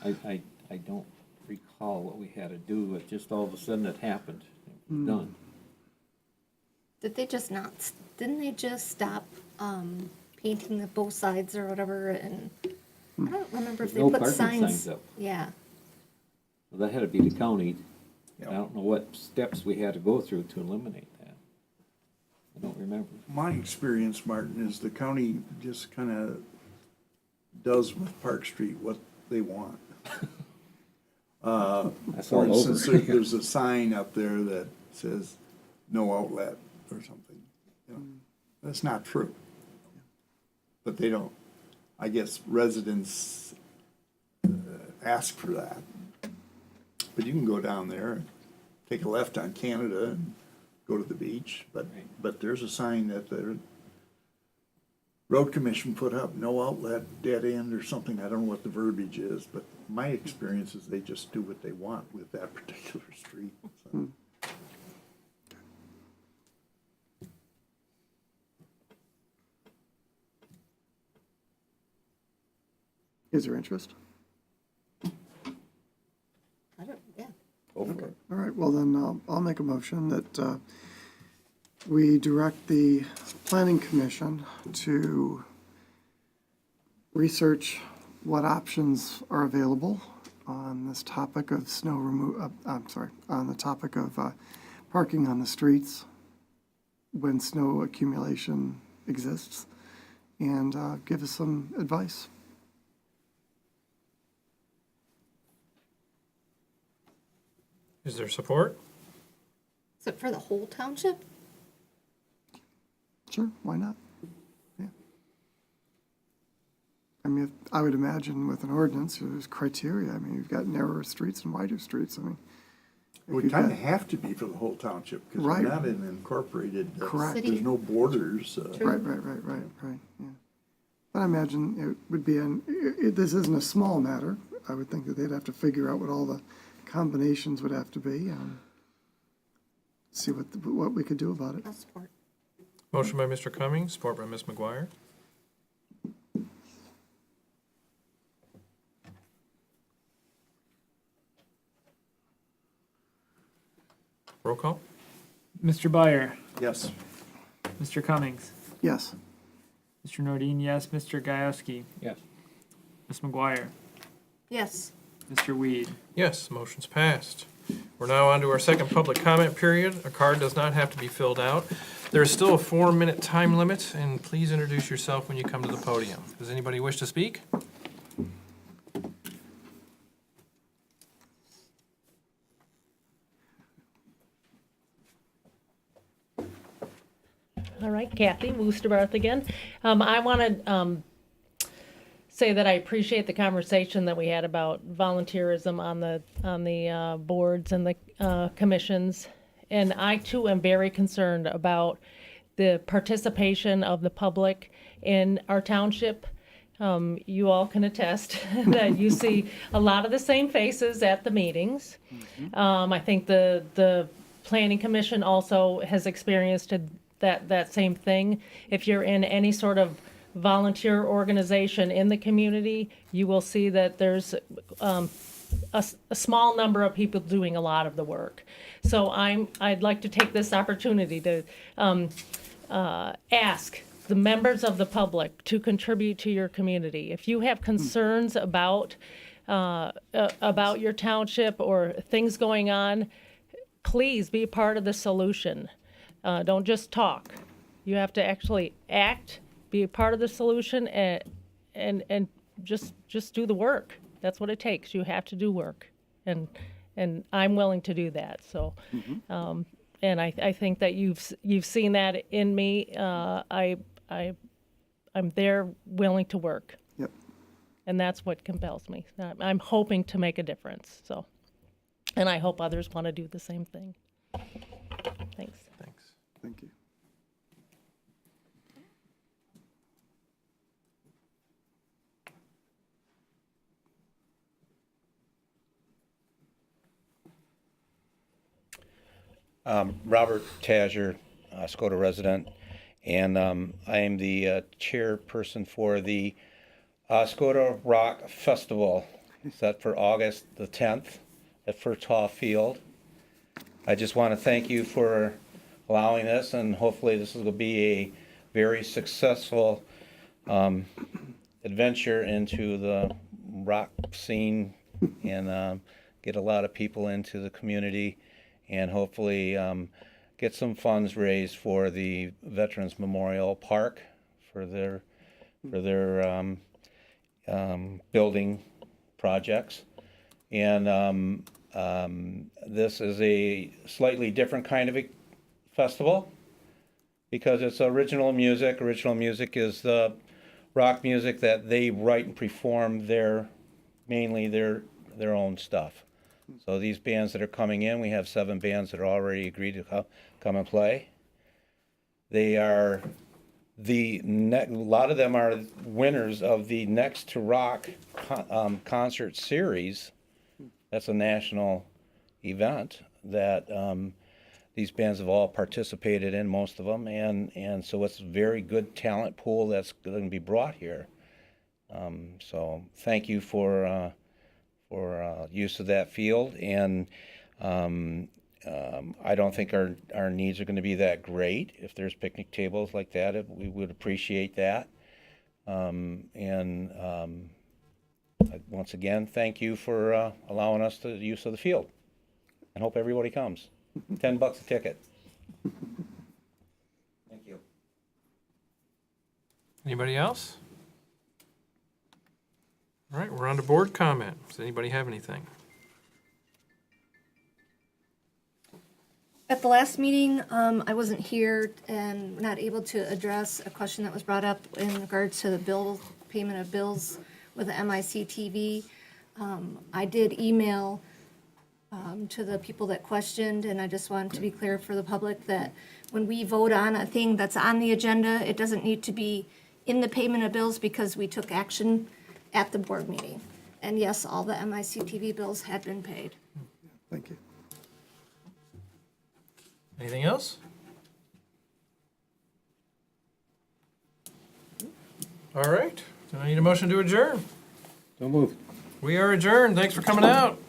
Speaker 10: I don't recall what we had to do. It just all of a sudden it happened. It was done.
Speaker 7: Didn't they just stop painting the both sides or whatever? And I don't remember if
Speaker 10: There's
Speaker 7: they
Speaker 10: no
Speaker 7: put
Speaker 10: parking
Speaker 7: signs.
Speaker 10: signs up.
Speaker 7: Yeah.
Speaker 10: Well, that had to be the county.
Speaker 3: Yep.
Speaker 10: I don't know what steps we had to go through to eliminate that. I don't remember.
Speaker 3: My experience, Martin, is the county just kind of does with Park Street what they want.
Speaker 10: That's
Speaker 3: For
Speaker 10: all
Speaker 3: instance,
Speaker 10: over.
Speaker 3: there's a sign up there that says no outlet or something. That's not true. But they don't, I guess residents ask for that. But you can go down there and take a left on Canada and go to the beach, but there's a sign that the road commission put up, no outlet, dead end or something. I don't know what the verbiage is, but my experience is they just do what they want with that particular street. So.
Speaker 9: Is there interest?
Speaker 7: Yeah.
Speaker 9: Okay. All right, well then, I'll make a motion that we direct the planning commission to research what options are available on this topic of on the topic of parking on the streets when snow accumulation exists, and give us some advice.
Speaker 4: Is there support?
Speaker 7: Is it for the whole township?
Speaker 9: Sure, why not? Yeah. I mean, I would imagine with an ordinance, there's criteria. I mean, you've got narrower streets and wider streets. I mean, if
Speaker 3: We
Speaker 9: you've
Speaker 3: kind
Speaker 9: got-
Speaker 3: of have to be for the whole township, because
Speaker 9: Right.
Speaker 3: we're not an incorporated.
Speaker 9: Correct.
Speaker 7: City.
Speaker 3: There's no borders.
Speaker 9: Right, yeah. But I imagine it would be this isn't a small matter. I would think that they'd have to figure out what all the combinations would have to be and see what we could do about it.
Speaker 7: I'll support.
Speaker 4: Motion by Mr. Cummings, support by Ms. McGuire. Roll call?
Speaker 1: Mr. Byer,
Speaker 3: Yes.
Speaker 1: Mr. Cummings,
Speaker 9: Yes.
Speaker 1: Mr. Nordine, yes. Mr. Gajewski,
Speaker 10: Yes.
Speaker 1: Ms. McGuire,
Speaker 7: Yes.
Speaker 1: Mr. Weed.
Speaker 4: Yes, motion's passed. We're now on to our second public comment period. A card does not have to be filled out. There is still a 4-minute time limit, and please introduce yourself when you come to the podium. Does anybody wish to speak?
Speaker 8: All right, Kathy Woosterbarth again. I want to say that I appreciate the conversation that we had about volunteerism on the boards and the commissions. And I too am very concerned about the participation of the public in our township. You all can attest that you see a lot of the same faces at the meetings. I think the planning commission also has experienced that same thing. If you're in any sort of volunteer organization in the community, you will see that there's a small number of people doing a lot of the work. So I'd like to take this opportunity to ask the members of the public to contribute to your community. If you have concerns about your township or things going on, please be part of the solution. Don't just talk. You have to actually act, be a part of the solution, and just do the work. That's what it takes. You have to do work, and I'm willing to do that. So, and I think that you've seen that in me. I'm there, willing to work.
Speaker 9: Yep.
Speaker 8: And that's what compels me. I'm hoping to make a difference. So, and I hope others want to do the same thing. Thanks.
Speaker 4: Thanks.
Speaker 9: Thank you.
Speaker 11: Robert Tazier, Oscoda resident, and I am the chairperson for the Oscoda Rock Festival, set for August the 10th at Furtaw Field. I just want to thank you for allowing this, and hopefully this will be a very successful adventure into the rock scene and get a lot of people into the community, and hopefully get some funds raised for the Veterans Memorial Park for their building projects. And this is a slightly different kind of a festival because it's original music. Original music is the rock music that they write and perform mainly their own stuff. So these bands that are coming in, we have 7 bands that are already agreed to come and play. They are a lot of them are winners of the Next to Rock concert series. That's a national event that these bands have all participated in, most of them, and so it's a very good talent pool that's going to be brought here. So thank you for use of that field, and I don't think our needs are going to be that great. If there's picnic tables like that, we would appreciate that. Once again, thank you for allowing us the use of the field, and hope everybody comes. $10 a ticket. Thank you.
Speaker 4: Anybody else? All right, we're on to board comment. Does anybody have anything?
Speaker 7: At the last meeting, I wasn't here and not able to address a question that was brought up in regards to the payment of bills with the MICTV. I did email to the people that questioned, and I just wanted to be clear for the public that when we vote on a thing that's on the agenda, it doesn't need to be in the payment of bills because we took action at the board meeting. And yes, all the MICTV bills had been paid.
Speaker 9: Thank you.
Speaker 4: Anything else? All right, so I need a motion to adjourn.
Speaker 10: So moved.
Speaker 4: We are adjourned. Thanks for coming out.